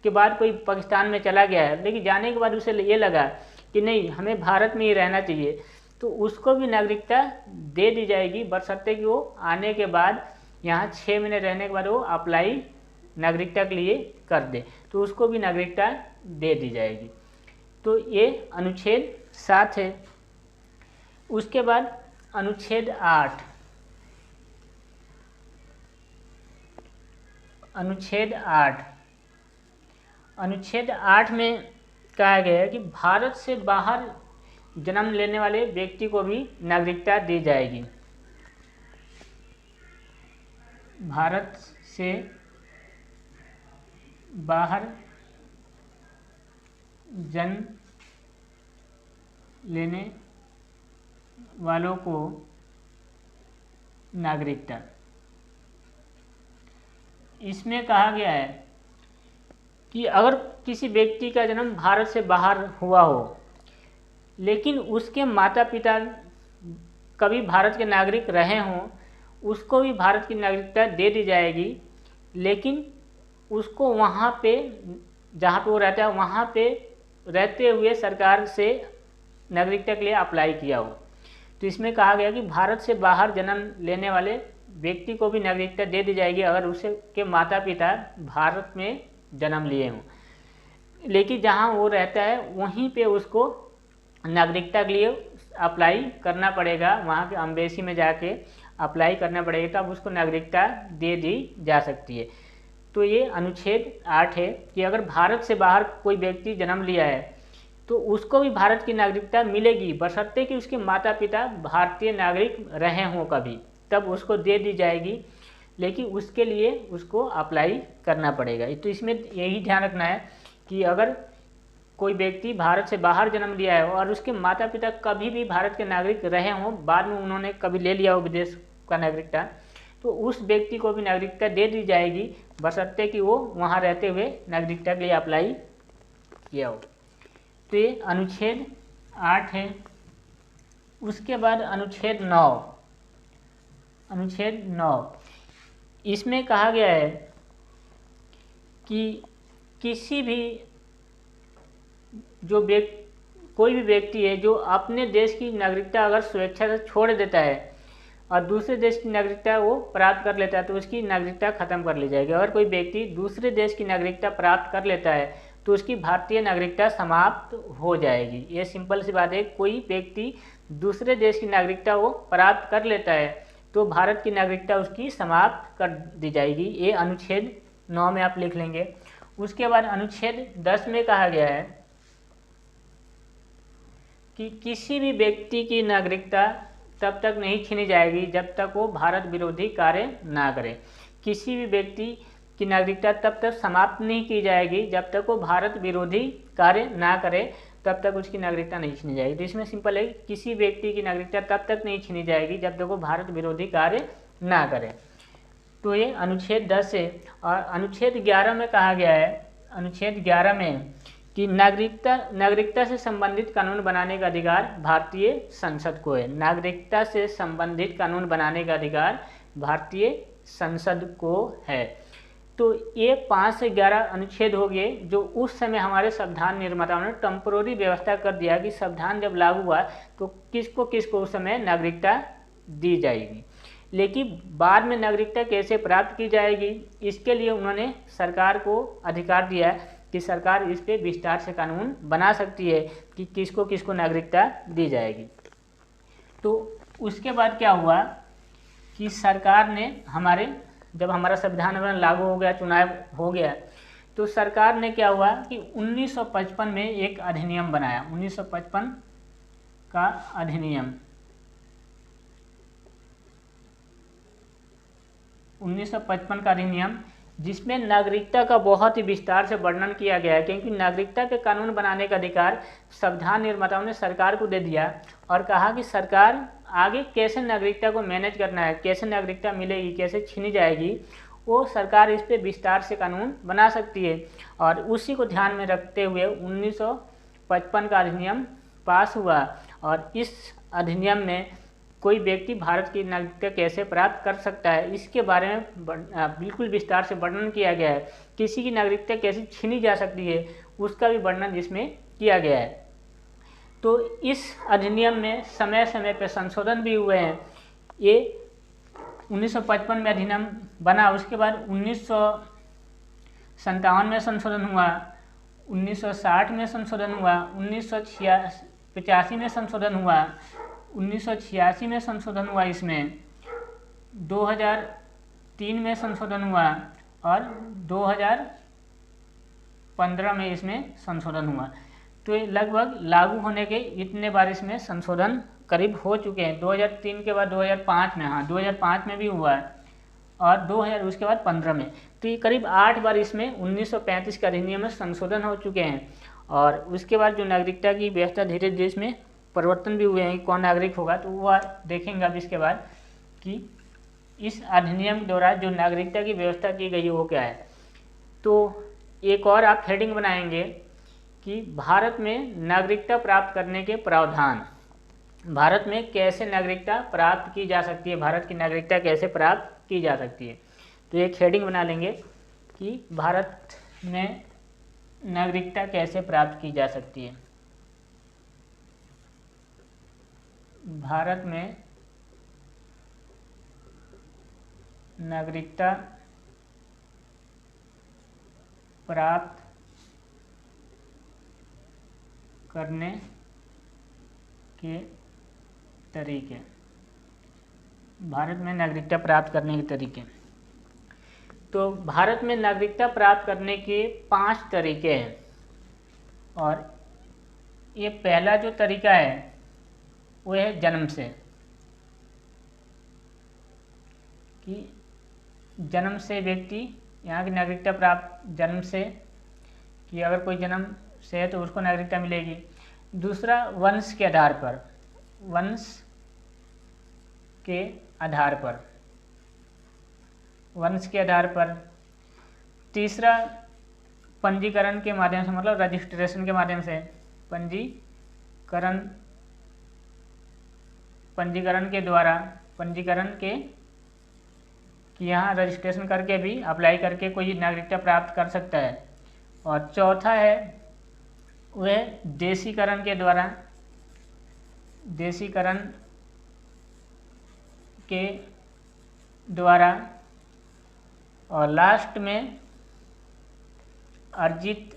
के बाद कोई पाकिस्तान में चला गया है, लेकिन जाने के बाद उसे ये लगा कि नहीं हमें भारत में ही रहना चाहिए तो उसको भी नागरिकता दे दी जाएगी, बशर्ते कि वो आने के बाद यहाँ 6 महीने रहने के बाद वो अप्लाई नागरिकता के लिए कर दे तो उसको भी नागरिकता दे दी जाएगी। तो ये अनुच्छेद 7 है। उसके बाद अनुच्छेद 8। अनुच्छेद 8, अनुच्छेद 8 में कहा गया है कि भारत से बाहर जन्म लेने वाले व्यक्ति को भी नागरिकता दी जाएगी। भारत से बाहर जन्म लेने वालों को नागरिकता। इसमें कहा गया है कि अगर किसी व्यक्ति का जन्म भारत से बाहर हुआ हो लेकिन उसके माता पिता कभी भारत के नागरिक रहे हों, उसको भी भारत की नागरिकता दे दी जाएगी, लेकिन उसको वहाँ पे जहाँ पे वो रहता है वहाँ पे रहते हुए सरकार से नागरिकता के लिए अप्लाई किया हो। तो इसमें कहा गया कि भारत से बाहर जन्म लेने वाले व्यक्ति को भी नागरिकता दे दी जाएगी अगर उसके माता पिता भारत में जन्म लिए हों, लेकिन जहाँ वो रहता है वहीं पे उसको नागरिकता के लिए अप्लाई करना पड़ेगा, वहाँ के एम्बेसी में जाके अप्लाई करना पड़ेगा, तब उसको नागरिकता दे दी जा सकती है। तो ये अनुच्छेद 8 है कि अगर भारत से बाहर कोई व्यक्ति जन्म लिया है तो उसको भी भारत की नागरिकता मिलेगी, बशर्ते कि उसके माता पिता भारतीय नागरिक रहे हों कभी, तब उसको दे दी जाएगी, लेकिन उसके लिए उसको अप्लाई करना पड़ेगा। तो इसमें यही ध्यान रखना है कि अगर कोई व्यक्ति भारत से बाहर जन्म लिया है और उसके माता पिता कभी भी भारत के नागरिक रहे हों, बाद में उन्होंने कभी ले लिया हो विदेश का नागरिकता, तो उस व्यक्ति को भी नागरिकता दे दी जाएगी, बशर्ते कि वो वहाँ रहते हुए नागरिकता के लिए अप्लाई किया हो। तो ये अनुच्छेद 8 है। उसके बाद अनुच्छेद 9। अनुच्छेद 9 इसमें कहा गया है कि किसी भी कोई भी व्यक्ति है जो अपने देश की नागरिकता अगर स्वेच्छा से छोड़ देता है और दूसरे देश की नागरिकता वो प्राप्त कर लेता है तो उसकी नागरिकता खत्म कर ली जाएगी। अगर कोई व्यक्ति दूसरे देश की नागरिकता प्राप्त कर लेता है तो उसकी भारतीय नागरिकता समाप्त हो जाएगी। ये सिंपल सी बात है। कोई व्यक्ति दूसरे देश की नागरिकता वो प्राप्त कर लेता है तो भारत की नागरिकता उसकी समाप्त कर दी जाएगी। ये अनुच्छेद 9 में आप लिख लेंगे। उसके बाद अनुच्छेद 10 में कहा गया है कि किसी भी व्यक्ति की नागरिकता तब तक नहीं छीनी जाएगी जब तक वो भारत विरोधी कार्य ना करे। किसी भी व्यक्ति की नागरिकता तब तक समाप्त नहीं की जाएगी जब तक वो भारत विरोधी कार्य ना करे, तब तक उसकी नागरिकता नहीं छीनी जाएगी। तो इसमें सिंपल है, किसी व्यक्ति की नागरिकता तब तक नहीं छीनी जाएगी जब तक वो भारत विरोधी कार्य ना करे। तो ये अनुच्छेद 10 है। और अनुच्छेद 11 में कहा गया है, अनुच्छेद 11 में कि नागरिकता से संबंधित कानून बनाने का अधिकार भारतीय संसद को है। नागरिकता से संबंधित कानून बनाने का अधिकार भारतीय संसद को है। तो ये 5 से 11 अनुच्छेद हो गए जो उस समय हमारे संविधान निर्माताओं ने टेम्पोररी व्यवस्था कर दिया कि संविधान जब लागू हुआ तो किसको किसको उस समय नागरिकता दी जाएगी। लेकिन बाद में नागरिकता कैसे प्राप्त की जाएगी, इसके लिए उन्होंने सरकार को अधिकार दिया है कि सरकार इस पे विस्तार से कानून बना सकती है कि किसको किसको नागरिकता दी जाएगी। तो उसके बाद क्या हुआ कि सरकार ने जब हमारा संविधान लागू हो गया, चुनाव हो गया, तो सरकार ने क्या हुआ कि 1955 में एक अधिनियम बनाया। 1955 का अधिनियम, 1955 का अधिनियम जिसमें नागरिकता का बहुत ही विस्तार से वर्णन किया गया है, क्योंकि नागरिकता के कानून बनाने का अधिकार संविधान निर्माताओं ने सरकार को दे दिया और कहा कि सरकार आगे कैसे नागरिकता को मैनेज करना है, कैसे नागरिकता मिलेगी, कैसे छीनी जाएगी, वो सरकार इस पे विस्तार से कानून बना सकती है। और उसी को ध्यान में रखते हुए 1955 का अधिनियम पास हुआ और इस अधिनियम में कोई व्यक्ति भारत की नागरिकता कैसे प्राप्त कर सकता है इसके बारे में बिल्कुल विस्तार से वर्णन किया गया है। किसी की नागरिकता कैसे छीनी जा सकती है उसका भी वर्णन इसमें किया गया है। तो इस अधिनियम में समय समय पर संशोधन भी हुए हैं। ये 1955 में अधिनियम बना, उसके बाद 1957 में संशोधन हुआ, 1960 में संशोधन हुआ, 1985 में संशोधन हुआ, 1986 में संशोधन हुआ, इसमें 2003 में संशोधन हुआ और 2015 में इसमें संशोधन हुआ। तो ये लगभग लागू होने के इतने बार इसमें संशोधन करीब हो चुके हैं। 2003 के बाद 2005 में, 2005 में भी हुआ है और 2000 उसके बाद 15 में। तो ये करीब 8 बार इसमें 1935 के अधिनियम में संशोधन हो चुके हैं और उसके बाद जो नागरिकता की व्यवस्था धीरे धीरे इसमें परिवर्तन भी हुए हैं कि कौन नागरिक होगा, तो वह देखेंगे अब इसके बाद कि इस अधिनियम के द्वारा जो नागरिकता की व्यवस्था की गई है वो क्या है। तो एक और आप हेडिंग बनाएंगे कि भारत में नागरिकता प्राप्त करने के प्रावधान, भारत में कैसे नागरिकता प्राप्त की जा सकती है, भारत की नागरिकता कैसे प्राप्त की जा सकती है। तो एक हेडिंग बना लेंगे कि भारत में नागरिकता कैसे प्राप्त की जा सकती है। भारत में नागरिकता प्राप्त करने के तरीके, भारत में नागरिकता प्राप्त करने के तरीके। तो भारत में नागरिकता प्राप्त करने के 5 तरीके हैं, और ये पहला जो तरीका है वो है जन्म से, कि जन्म से व्यक्ति यहाँ की नागरिकता प्राप्त जन्म से, कि अगर कोई जन्म से है तो उसको नागरिकता मिलेगी। दूसरा वंश के आधार पर, वंश के आधार पर, वंश के आधार पर। तीसरा पंजीकरण के माध्यम से, मतलब रजिस्ट्रेशन के माध्यम से, पंजीकरण के द्वारा, पंजीकरण के कि यहाँ रजिस्ट्रेशन करके भी अप्लाई करके कोई नागरिकता प्राप्त कर सकता है। और चौथा है वह देशीकरण के द्वारा, देशीकरण के द्वारा। और लास्ट में अर्जित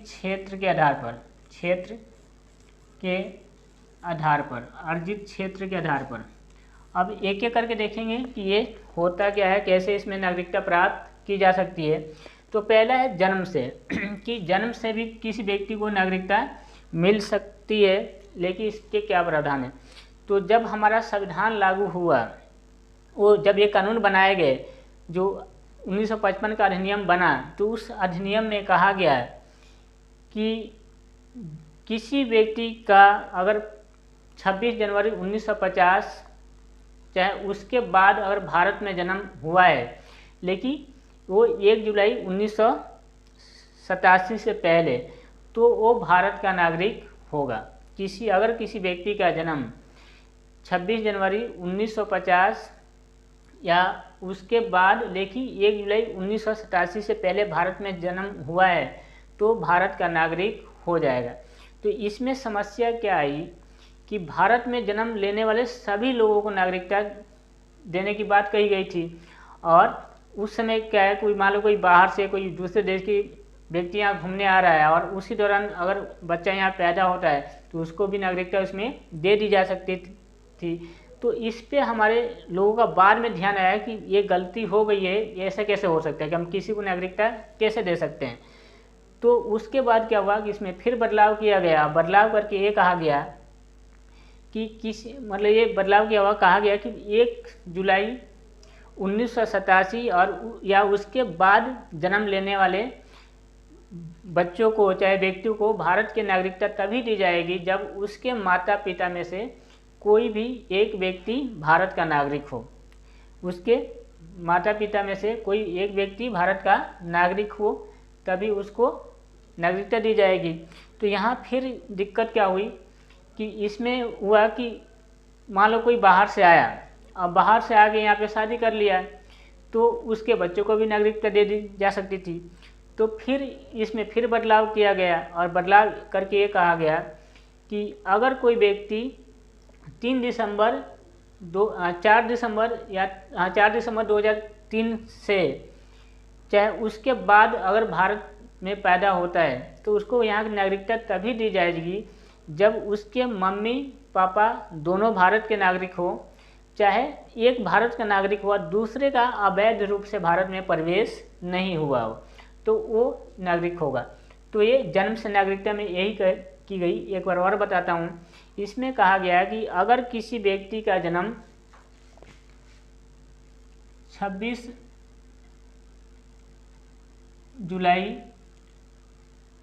क्षेत्र के आधार पर, क्षेत्र के आधार पर, अर्जित क्षेत्र के आधार पर। अब एक एक करके देखेंगे कि ये होता क्या है, कैसे इसमें नागरिकता प्राप्त की जा सकती है। तो पहला है जन्म से कि जन्म से भी किसी व्यक्ति को नागरिकता मिल सकती है, लेकिन इसके क्या प्रावधान है। तो जब हमारा संविधान लागू हुआ, वो जब ये कानून बनाए गए, जो 1955 का अधिनियम बना, तो उस अधिनियम में कहा गया कि किसी व्यक्ति का अगर 26 जनवरी 1950 चाहे उसके बाद अगर भारत में जन्म हुआ है, लेकिन वो 1 जुलाई 1987 से पहले, तो वो भारत का नागरिक होगा। अगर किसी व्यक्ति का जन्म 26 जनवरी 1950 या उसके बाद, लेकिन 1 जुलाई 1987 से पहले भारत में जन्म हुआ है, तो भारत का नागरिक हो जाएगा। तो इसमें समस्या क्या आई कि भारत में जन्म लेने वाले सभी लोगों को नागरिकता देने की बात कही गई थी। और उस समय क्या है, कोई मान लो कोई बाहर से कोई दूसरे देश की व्यक्ति यहाँ घूमने आ रहा है और उसी दौरान अगर बच्चा यहाँ पैदा होता है तो उसको भी नागरिकता उसमें दे दी जा सकती थी। तो इस पे हमारे लोगों का बाद में ध्यान आया कि ये गलती हो गई है, ये ऐसा कैसे हो सकता है कि हम किसी को नागरिकता कैसे दे सकते हैं। तो उसके बाद क्या हुआ कि इसमें फिर बदलाव किया गया। बदलाव करके ये कहा गया कि ये बदलाव किया हुआ कहा गया कि 1 जुलाई 1987 और या उसके बाद जन्म लेने वाले बच्चों को, चाहे व्यक्तियों को, भारत की नागरिकता तभी दी जाएगी जब उसके माता पिता में से कोई भी एक व्यक्ति भारत का नागरिक हो। उसके माता पिता में से कोई एक व्यक्ति भारत का नागरिक हो, तभी उसको नागरिकता दी जाएगी। तो यहाँ फिर दिक्कत क्या हुई कि इसमें हुआ कि मान लो कोई बाहर से आया, अब बाहर से आके यहाँ पे शादी कर लिया, तो उसके बच्चों को भी नागरिकता दे दी जा सकती थी। तो फिर इसमें फिर बदलाव किया गया और बदलाव करके ये कहा गया कि अगर कोई व्यक्ति 4 दिसंबर 2003 से चाहे उसके बाद अगर भारत में पैदा होता है, तो उसको यहाँ की नागरिकता तभी दी जाएगी जब उसके मम्मी पापा दोनों भारत के नागरिक हो, चाहे एक भारत का नागरिक हुआ, दूसरे का अवैध रूप से भारत में प्रवेश नहीं हुआ हो, तो वो नागरिक होगा। तो ये जन्म से नागरिकता में यही की गई। एक बार और बताता हूँ। इसमें कहा गया कि अगर किसी व्यक्ति का जन्म 26 जुलाई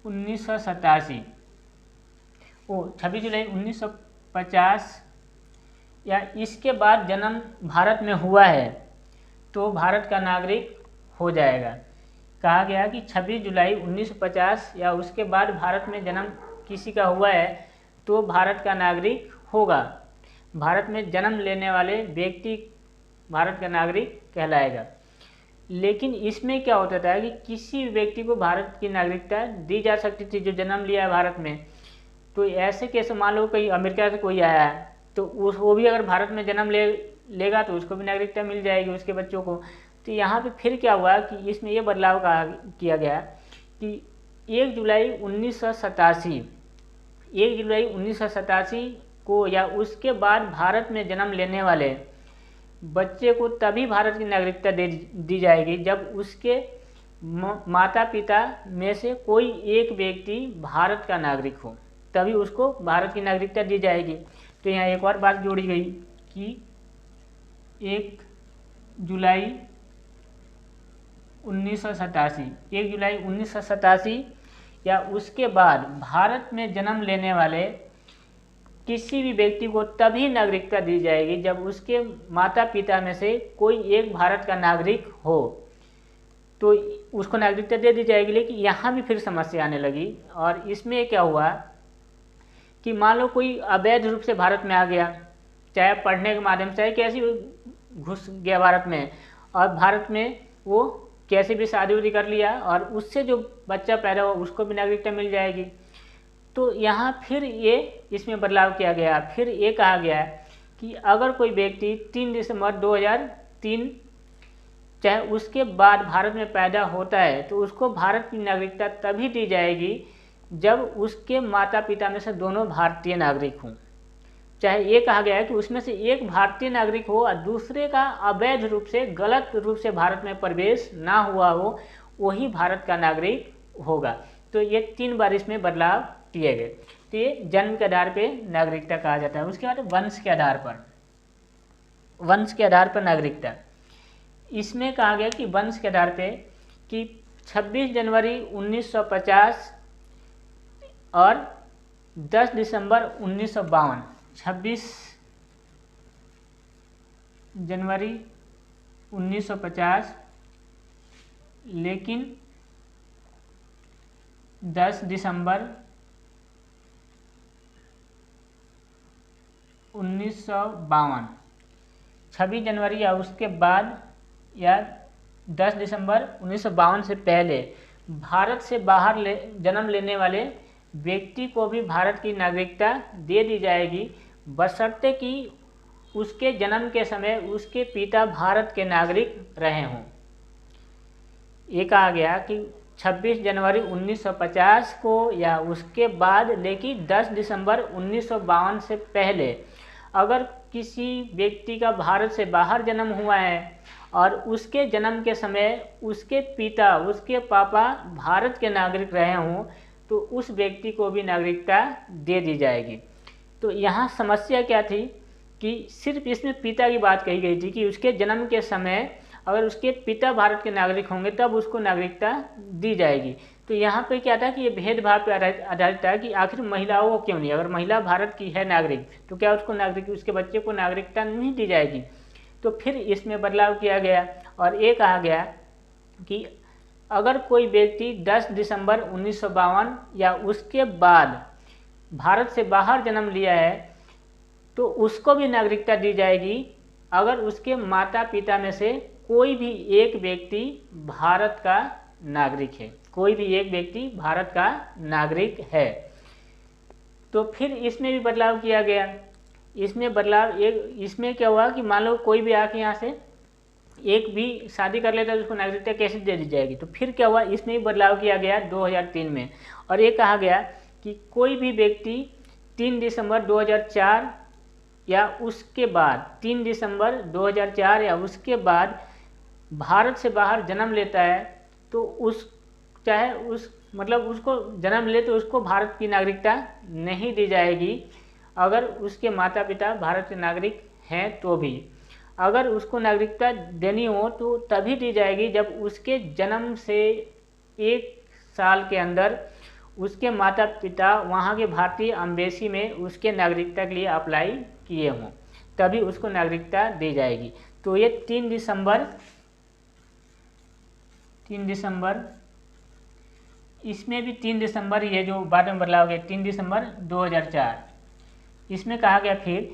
1987 26 जुलाई 1950 या इसके बाद जन्म भारत में हुआ है तो भारत का नागरिक हो जाएगा। कहा गया कि 26 जुलाई 1950 या उसके बाद भारत में जन्म किसी का हुआ है तो भारत का नागरिक होगा। भारत में जन्म लेने वाले व्यक्ति भारत का नागरिक कहलाएगा। लेकिन इसमें क्या होता था कि किसी व्यक्ति को भारत की नागरिकता दी जा सकती थी जो जन्म लिया है भारत में। तो ऐसे कैसे मान लो कहीं अमेरिका से कोई आया है तो वो भी अगर भारत में जन्म लेगा तो उसको भी नागरिकता मिल जाएगी उसके बच्चों को। तो यहाँ पे फिर क्या हुआ कि इसमें ये बदलाव किया गया कि 1 जुलाई 1987 को या उसके बाद भारत में जन्म लेने वाले बच्चे को तभी भारत की नागरिकता दी जाएगी जब उसके माता पिता में से कोई एक व्यक्ति भारत का नागरिक हो, तभी उसको भारत की नागरिकता दी जाएगी। तो यहाँ एक और बात जोड़ी गई कि 1 जुलाई 1987 या उसके बाद भारत में जन्म लेने वाले किसी भी व्यक्ति को तभी नागरिकता दी जाएगी जब उसके माता पिता में से कोई एक भारत का नागरिक हो, तो उसको नागरिकता दे दी जाएगी। लेकिन यहाँ भी फिर समस्या आने लगी और इसमें क्या हुआ कि मान लो कोई अवैध रूप से भारत में आ गया, चाहे पढ़ने के माध्यम से, चाहे कैसे घुस गया भारत में और भारत में वो कैसे भी शादी उदी कर लिया और उससे जो बच्चा पैदा हुआ उसको भी नागरिकता मिल जाएगी। तो यहाँ फिर ये इसमें बदलाव किया गया। फिर ये कहा गया कि अगर कोई व्यक्ति 3 दिसंबर 2003 चाहे उसके बाद भारत में पैदा होता है तो उसको भारत की नागरिकता तभी दी जाएगी जब उसके माता पिता में से दोनों भारतीय नागरिक हों। चाहे ये कहा गया है कि उसमें से एक भारतीय नागरिक हो और दूसरे का अवैध रूप से गलत रूप से भारत में प्रवेश ना हुआ हो, वही भारत का नागरिक होगा। तो ये 3 बार इसमें बदलाव किए गए। तो ये जन्म के आधार पे नागरिकता कहा जाता है। उसके बाद वंश के आधार पर नागरिकता। इसमें कहा गया कि वंश के आधार पे कि 26 जनवरी 1950 और 10 दिसंबर 1952, 26 जनवरी 1950 लेकिन 10 दिसंबर 1952, 26 जनवरी या उसके बाद या 10 दिसंबर 1952 से पहले भारत से बाहर जन्म लेने वाले व्यक्ति को भी भारत की नागरिकता दे दी जाएगी, बशर्ते कि उसके जन्म के समय उसके पिता भारत के नागरिक रहे हों। ये कहा गया कि 26 जनवरी 1950 को या उसके बाद, लेकिन 10 दिसंबर 1952 से पहले अगर किसी व्यक्ति का भारत से बाहर जन्म हुआ है और उसके जन्म के समय उसके पिता, उसके पापा भारत के नागरिक रहे हों तो उस व्यक्ति को भी नागरिकता दे दी जाएगी। तो यहाँ समस्या क्या थी कि सिर्फ इसमें पिता की बात कही गई थी कि उसके जन्म के समय अगर उसके पिता भारत के नागरिक होंगे तब उसको नागरिकता दी जाएगी। तो यहाँ पे क्या था कि ये भेदभाव पर आधारित था कि आखिर महिलाओं को क्यों नहीं, अगर महिला भारत की है नागरिक तो क्या उसको उसके बच्चे को नागरिकता नहीं दी जाएगी। तो फिर इसमें बदलाव किया गया और ये कहा गया कि अगर कोई व्यक्ति 10 दिसंबर 1952 या उसके बाद भारत से बाहर जन्म लिया है तो उसको भी नागरिकता दी जाएगी अगर उसके माता पिता में से कोई भी एक व्यक्ति भारत का नागरिक है, कोई भी एक व्यक्ति भारत का नागरिक है। तो फिर इसमें भी बदलाव किया गया। इसमें क्या हुआ कि मान लो कोई भी आके यहाँ से एक भी शादी कर लेता है तो उसको नागरिकता कैसे दे दी जाएगी। तो फिर क्या हुआ, इसमें भी बदलाव किया गया 2003 में और ये कहा गया कि कोई भी व्यक्ति 3 दिसंबर 2004 या उसके बाद 3 दिसंबर 2004 या उसके बाद भारत से बाहर जन्म लेता है तो उसको जन्म ले तो उसको भारत की नागरिकता नहीं दी जाएगी अगर उसके माता पिता भारत के नागरिक हैं तो भी। अगर उसको नागरिकता देनी हो तो तभी दी जाएगी जब उसके जन्म से 1 साल के अंदर उसके माता पिता वहाँ के भारतीय एम्बेसी में उसके नागरिकता के लिए अप्लाई किए हों, तभी उसको नागरिकता दी जाएगी। तो ये 3 दिसंबर इसमें भी 3 दिसंबर, ये जो बाद में बदलाव गया 3 दिसंबर 2004। इसमें कहा गया फिर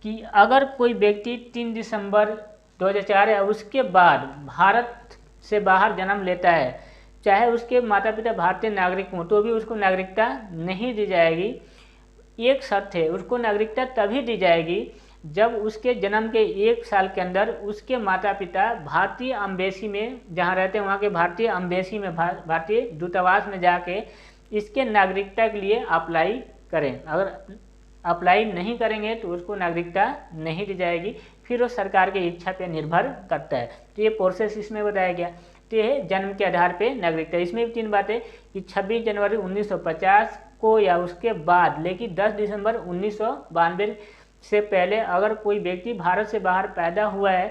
कि अगर कोई व्यक्ति 3 दिसंबर 2004 या उसके बाद भारत से बाहर जन्म लेता है, चाहे उसके माता पिता भारतीय नागरिक हों, तो भी उसको नागरिकता नहीं दी जाएगी। एक शर्त है, उसको नागरिकता तभी दी जाएगी जब उसके जन्म के 1 साल के अंदर उसके माता पिता भारतीय एम्बेसी में, जहाँ रहते हैं वहाँ के भारतीय एम्बेसी में, भारतीय दूतावास में जाके इसके नागरिकता के लिए अप्लाई करें। अगर अप्लाई नहीं करेंगे तो उसको नागरिकता नहीं दी जाएगी। फिर वो सरकार की इच्छा पे निर्भर करता है। तो ये प्रोसेस इसमें बताया गया। तो ये जन्म के आधार पे नागरिकता। इसमें भी 3 बातें कि 26 जनवरी 1950 को या उसके बाद, लेकिन 10 दिसंबर 1992 से पहले अगर कोई व्यक्ति भारत से बाहर पैदा हुआ है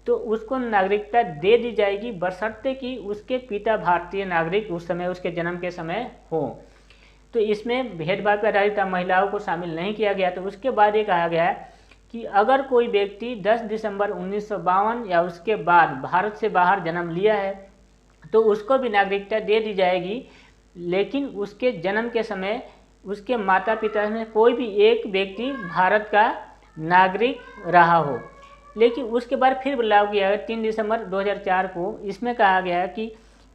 तो उसको नागरिकता दे दी जाएगी, बशर्ते कि उसके पिता भारतीय नागरिक उस समय, उसके जन्म के समय हो। तो इसमें भेदभाव पर आधारित महिलाओं को शामिल नहीं किया गया। तो उसके बाद ये कहा गया है कि अगर कोई व्यक्ति 10 दिसंबर 1952 या उसके बाद भारत से बाहर जन्म लिया है तो उसको भी नागरिकता दे दी जाएगी, लेकिन उसके जन्म के समय उसके माता पिता में कोई भी एक व्यक्ति भारत का नागरिक रहा हो। लेकिन उसके बाद फिर बदलाव किया गया 3 दिसंबर 2004 को। इसमें कहा गया कि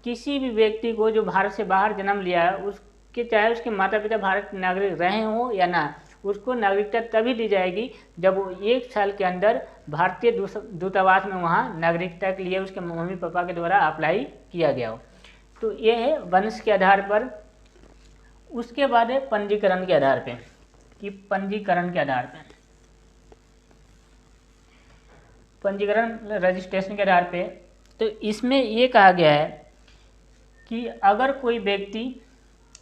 किसी भी व्यक्ति को जो भारत से बाहर जन्म लिया है, उसके चाहे उसके माता पिता भारत के नागरिक रहे हों या ना, उसको नागरिकता तभी दी जाएगी जब वो 1 साल के अंदर भारतीय दूतावास में वहाँ नागरिकता के लिए उसके मम्मी पापा के द्वारा अप्लाई किया गया हो। तो ये है वंश के आधार पर। उसके बाद है पंजीकरण के आधार पे, कि पंजीकरण के आधार पे, पंजीकरण रजिस्ट्रेशन के आधार पे। तो इसमें ये कहा गया है कि अगर कोई व्यक्ति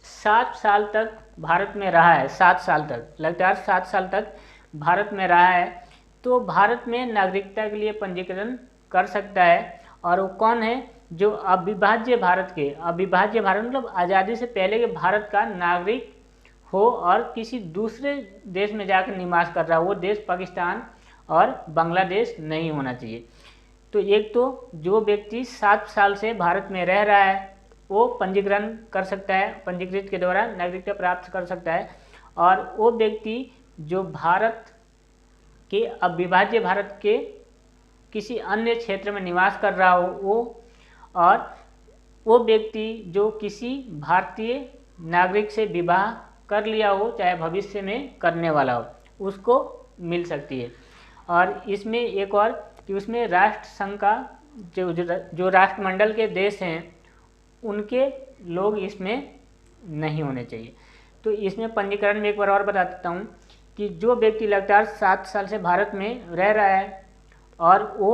7 साल तक भारत में रहा है, 7 साल तक लगातार 7 साल तक भारत में रहा है, तो भारत में नागरिकता के लिए पंजीकरण कर सकता है। और वो कौन है? जो अविभाज्य भारत के, अविभाज्य भारत मतलब आज़ादी से पहले के भारत का नागरिक हो और किसी दूसरे देश में जाकर निवास कर रहा हो। वो देश पाकिस्तान और बांग्लादेश नहीं होना चाहिए। तो एक तो जो व्यक्ति 7 साल से भारत में रह रहा है वो पंजीकरण कर सकता है, पंजीकृत के द्वारा नागरिकता प्राप्त कर सकता है। और वो व्यक्ति जो भारत के अविभाज्य भारत के किसी अन्य क्षेत्र में निवास कर रहा हो वो, और वो व्यक्ति जो किसी भारतीय नागरिक से विवाह कर लिया हो, चाहे भविष्य में करने वाला हो, उसको मिल सकती है। और इसमें एक और कि उसमें राष्ट्र संघ का जो राष्ट्रमंडल के देश हैं उनके लोग इसमें नहीं होने चाहिए। तो इसमें पंजीकरण में एक बार और बता देता हूँ कि जो व्यक्ति लगातार 7 साल से भारत में रह रहा है और वो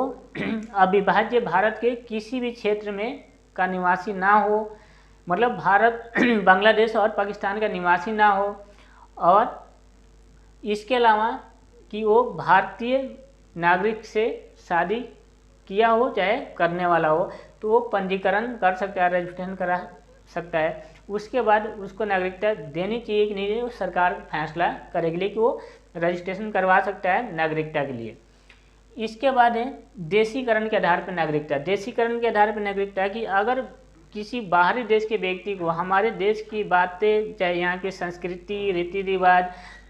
अविभाज्य भारत के किसी भी क्षेत्र में का निवासी ना हो, मतलब भारत बांग्लादेश और पाकिस्तान का निवासी ना हो, और इसके अलावा कि वो भारतीय नागरिक से शादी किया हो चाहे करने वाला हो, तो वो पंजीकरण कर सकता है, रजिस्ट्रेशन करा सकता है। उसके बाद उसको नागरिकता देनी चाहिए कि नहीं देनी, वो सरकार फैसला करेगी, लेकिन वो रजिस्ट्रेशन करवा सकता है नागरिकता के लिए। इसके बाद है देशीकरण के आधार पर नागरिकता। देशीकरण के आधार पर नागरिकता कि अगर किसी बाहरी देश के व्यक्ति को हमारे देश की बातें, चाहे यहाँ की संस्कृति, रीति रिवाज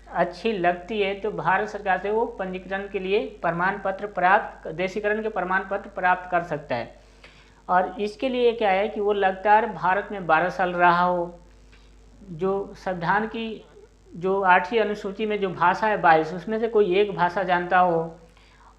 अच्छी लगती है, तो भारत सरकार से वो पंजीकरण के लिए प्रमाण पत्र प्राप्त, देशीकरण के प्रमाण पत्र प्राप्त कर सकता है। और इसके लिए क्या है कि वो लगातार भारत में 12 साल रहा हो, जो संविधान की जो 8वीं अनुसूची में जो भाषा है 22, उसमें से कोई एक भाषा जानता हो,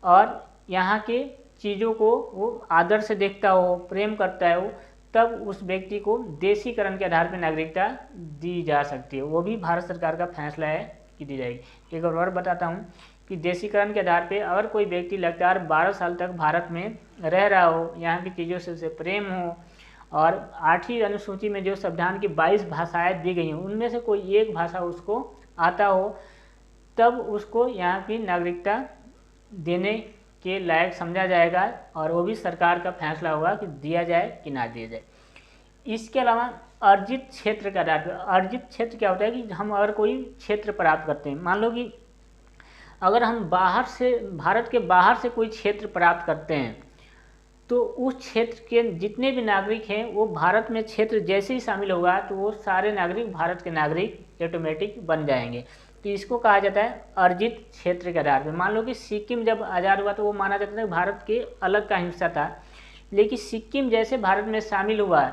और यहाँ के चीज़ों को वो आदर से देखता हो, प्रेम करता है, वो तब उस व्यक्ति को देशीकरण के आधार पर नागरिकता दी जा सकती है। वो भी भारत सरकार का फैसला है कि दी जाएगी। एक और बताता हूँ कि देशीकरण के आधार पे अगर कोई व्यक्ति लगातार 12 साल तक भारत में रह रहा हो, यहाँ की चीज़ों से उसे प्रेम हो, और 8वीं अनुसूची में जो संविधान की 22 भाषाएँ दी गई हैं उनमें से कोई एक भाषा उसको आता हो, तब उसको यहाँ की नागरिकता देने के लायक समझा जाएगा, और वो भी सरकार का फैसला होगा कि दिया जाए कि ना दिया जाए। इसके अलावा अर्जित क्षेत्र के आधार पर, अर्जित क्षेत्र क्या होता है कि हम अगर कोई क्षेत्र प्राप्त करते हैं, मान लो कि अगर हम बाहर से, भारत के बाहर से कोई क्षेत्र प्राप्त करते हैं, तो उस क्षेत्र के जितने भी नागरिक हैं वो भारत में क्षेत्र जैसे ही शामिल होगा तो वो सारे नागरिक भारत के नागरिक ऑटोमेटिक बन जाएंगे। तो इसको कहा जाता है अर्जित क्षेत्र के आधार पर। मान लो कि सिक्किम जब आज़ाद हुआ तो वो माना जाता था भारत के अलग का हिस्सा था, लेकिन सिक्किम जैसे भारत में शामिल हुआ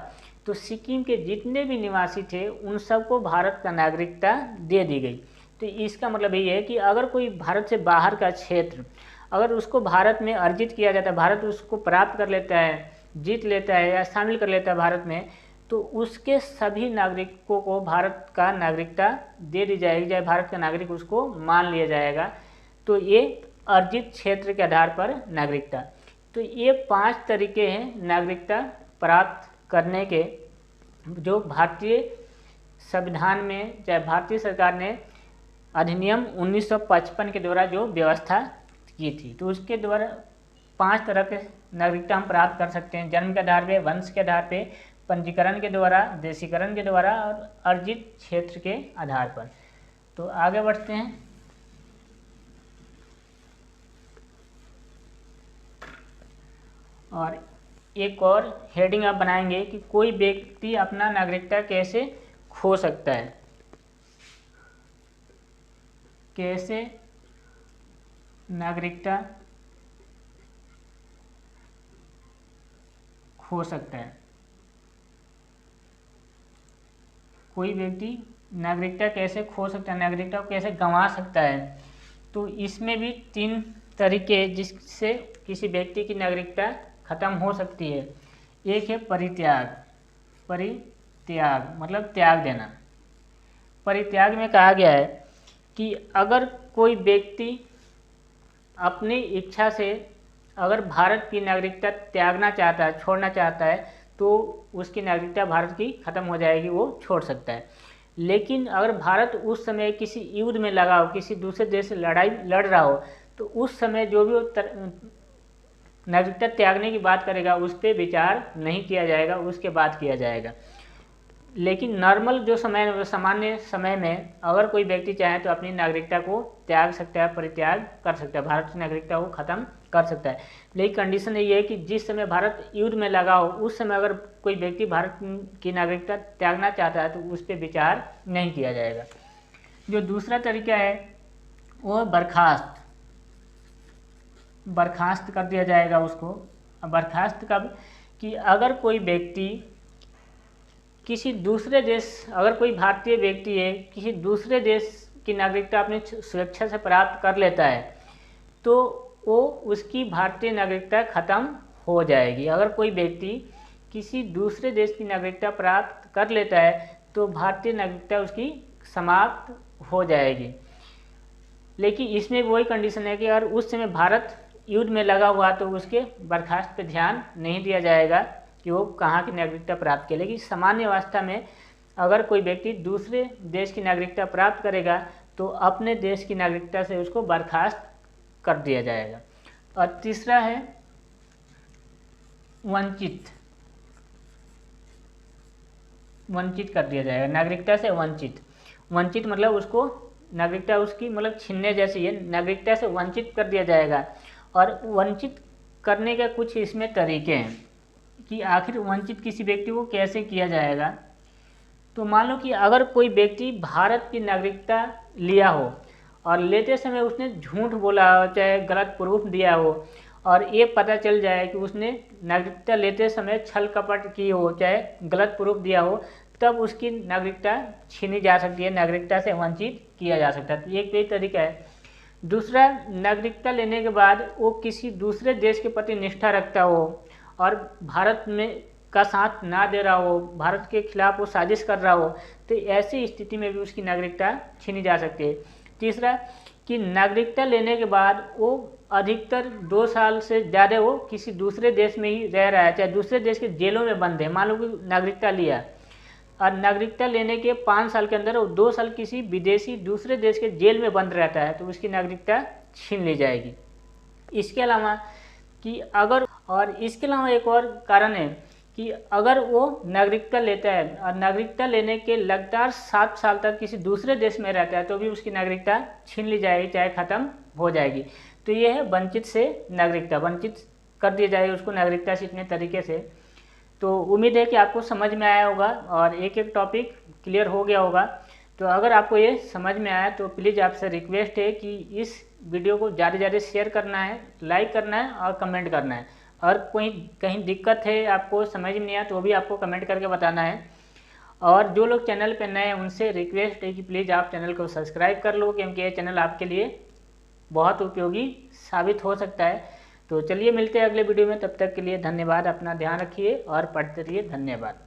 तो सिक्किम के जितने भी निवासी थे उन सबको भारत का नागरिकता दे दी गई। तो इसका मतलब ये है कि अगर कोई भारत से बाहर का क्षेत्र अगर उसको भारत में अर्जित किया जाता है, भारत उसको प्राप्त कर लेता है, जीत लेता है या शामिल कर लेता है भारत में, तो उसके सभी नागरिकों को भारत का नागरिकता दे दी जाएगी, चाहे भारत का नागरिक उसको मान लिया जाएगा। तो ये अर्जित क्षेत्र के आधार पर नागरिकता। तो ये 5 तरीके हैं नागरिकता प्राप्त करने के, जो भारतीय संविधान में, चाहे भारतीय सरकार ने अधिनियम 1955 के द्वारा जो व्यवस्था की थी, तो उसके द्वारा 5 तरह के नागरिकता हम प्राप्त कर सकते हैं। जन्म के आधार पे, वंश के आधार पे, पंजीकरण के द्वारा, देशीकरण के द्वारा और अर्जित क्षेत्र के आधार पर। तो आगे बढ़ते हैं। और एक और हेडिंग आप बनाएंगे कि कोई व्यक्ति अपना नागरिकता कैसे खो सकता है, कैसे नागरिकता खो सकता है, कोई व्यक्ति नागरिकता कैसे खो सकता है, नागरिकता को कैसे गंवा सकता है। तो इसमें भी 3 तरीके जिससे किसी व्यक्ति की नागरिकता खत्म हो सकती है। एक है परित्याग, परित्याग मतलब त्याग देना। परित्याग में कहा गया है कि अगर कोई व्यक्ति अपनी इच्छा से अगर भारत की नागरिकता त्यागना चाहता है, छोड़ना चाहता है, तो उसकी नागरिकता भारत की खत्म हो जाएगी, वो छोड़ सकता है। लेकिन अगर भारत उस समय किसी युद्ध में लगा हो, किसी दूसरे देश से लड़ाई लड़ रहा हो, तो उस समय जो भी नागरिकता त्यागने की बात करेगा उस पर विचार नहीं किया जाएगा, उसके बाद किया जाएगा। लेकिन नॉर्मल जो समय, सामान्य समय में अगर कोई व्यक्ति चाहे तो अपनी नागरिकता को त्याग सकता है, परित्याग कर सकता है, भारत की नागरिकता को खत्म कर सकता है। लेकिन कंडीशन ये है कि जिस समय भारत युद्ध में लगा हो उस समय अगर कोई व्यक्ति भारत की नागरिकता त्यागना चाहता है तो उस पर विचार नहीं किया जाएगा। जो दूसरा तरीका है वो बर्खास्त कर दिया जाएगा उसको। बर्खास्त कब, कि अगर कोई व्यक्ति किसी दूसरे देश, अगर कोई भारतीय व्यक्ति है किसी दूसरे देश की नागरिकता अपनी स्वेच्छा से प्राप्त कर लेता है तो वो उसकी भारतीय नागरिकता खत्म हो जाएगी। अगर कोई व्यक्ति किसी दूसरे देश की नागरिकता प्राप्त कर लेता है तो भारतीय नागरिकता उसकी समाप्त हो जाएगी। लेकिन इसमें वही कंडीशन है कि अगर उस समय भारत युद्ध में लगा हुआ तो उसके बर्खास्त पे ध्यान नहीं दिया जाएगा कि वो कहाँ की नागरिकता प्राप्त करे। लेकिन सामान्य अवस्था में अगर कोई व्यक्ति दूसरे देश की नागरिकता प्राप्त करेगा तो अपने देश की नागरिकता से उसको बर्खास्त कर दिया जाएगा। और तीसरा है वंचित कर दिया जाएगा, नागरिकता से वंचित मतलब उसको नागरिकता उसकी मतलब छीनने जैसी है, नागरिकता से वंचित कर दिया जाएगा। और वंचित करने के कुछ इसमें तरीके हैं कि आखिर वंचित किसी व्यक्ति को कैसे किया जाएगा। तो मान लो कि अगर कोई व्यक्ति भारत की नागरिकता लिया हो और लेते समय उसने झूठ बोला हो, चाहे गलत प्रूफ दिया हो, और ये पता चल जाए कि उसने नागरिकता लेते समय छल कपट की हो, चाहे गलत प्रूफ दिया हो, तब उसकी नागरिकता छीनी जा सकती है, नागरिकता से वंचित किया जा सकता है। तो एक यही तरीका है। दूसरा, नागरिकता लेने के बाद वो किसी दूसरे देश के प्रति निष्ठा रखता हो और भारत में का साथ ना दे रहा हो, भारत के खिलाफ वो साजिश कर रहा हो, तो ऐसी स्थिति में भी उसकी नागरिकता छीनी जा सकती है। तीसरा, कि नागरिकता लेने के बाद वो अधिकतर 2 साल से ज़्यादा वो किसी दूसरे देश में ही रह रहा है, चाहे दूसरे देश के जेलों में बंद है। मान लो कि नागरिकता लिया और नागरिकता लेने के 5 साल के अंदर वो 2 साल किसी विदेशी दूसरे देश के जेल में बंद रहता है तो उसकी नागरिकता छीन ली जाएगी। इसके अलावा एक और कारण है कि अगर कोई व्यक्ति भारत की नागरिकता कि अगर वो नागरिकता लेता है और नागरिकता लेने के लगातार 7 साल तक किसी दूसरे देश में रहता है तो भी उसकी नागरिकता छीन ली जाएगी, चाहे ख़त्म हो जाएगी। तो ये है वंचित से नागरिकता, वंचित कर दिया जाएगा उसको नागरिकता से इतने तरीके से। तो उम्मीद है कि आपको समझ में आया होगा और एक एक टॉपिक क्लियर हो गया होगा। तो अगर आपको ये समझ में आया तो प्लीज़ आपसे रिक्वेस्ट है कि इस वीडियो को ज़्यादा से ज़्यादा शेयर करना है, लाइक करना है और कमेंट करना है। और कोई कहीं दिक्कत है, आपको समझ में नहीं आया तो वो भी आपको कमेंट करके बताना है। और जो लोग चैनल पर नए हैं उनसे रिक्वेस्ट है कि प्लीज़ आप चैनल को सब्सक्राइब कर लो, क्योंकि ये चैनल आपके लिए बहुत उपयोगी साबित हो सकता है। तो चलिए मिलते हैं अगले वीडियो में, तब तक के लिए धन्यवाद, अपना ध्यान रखिए और पढ़ते रहिए। धन्यवाद।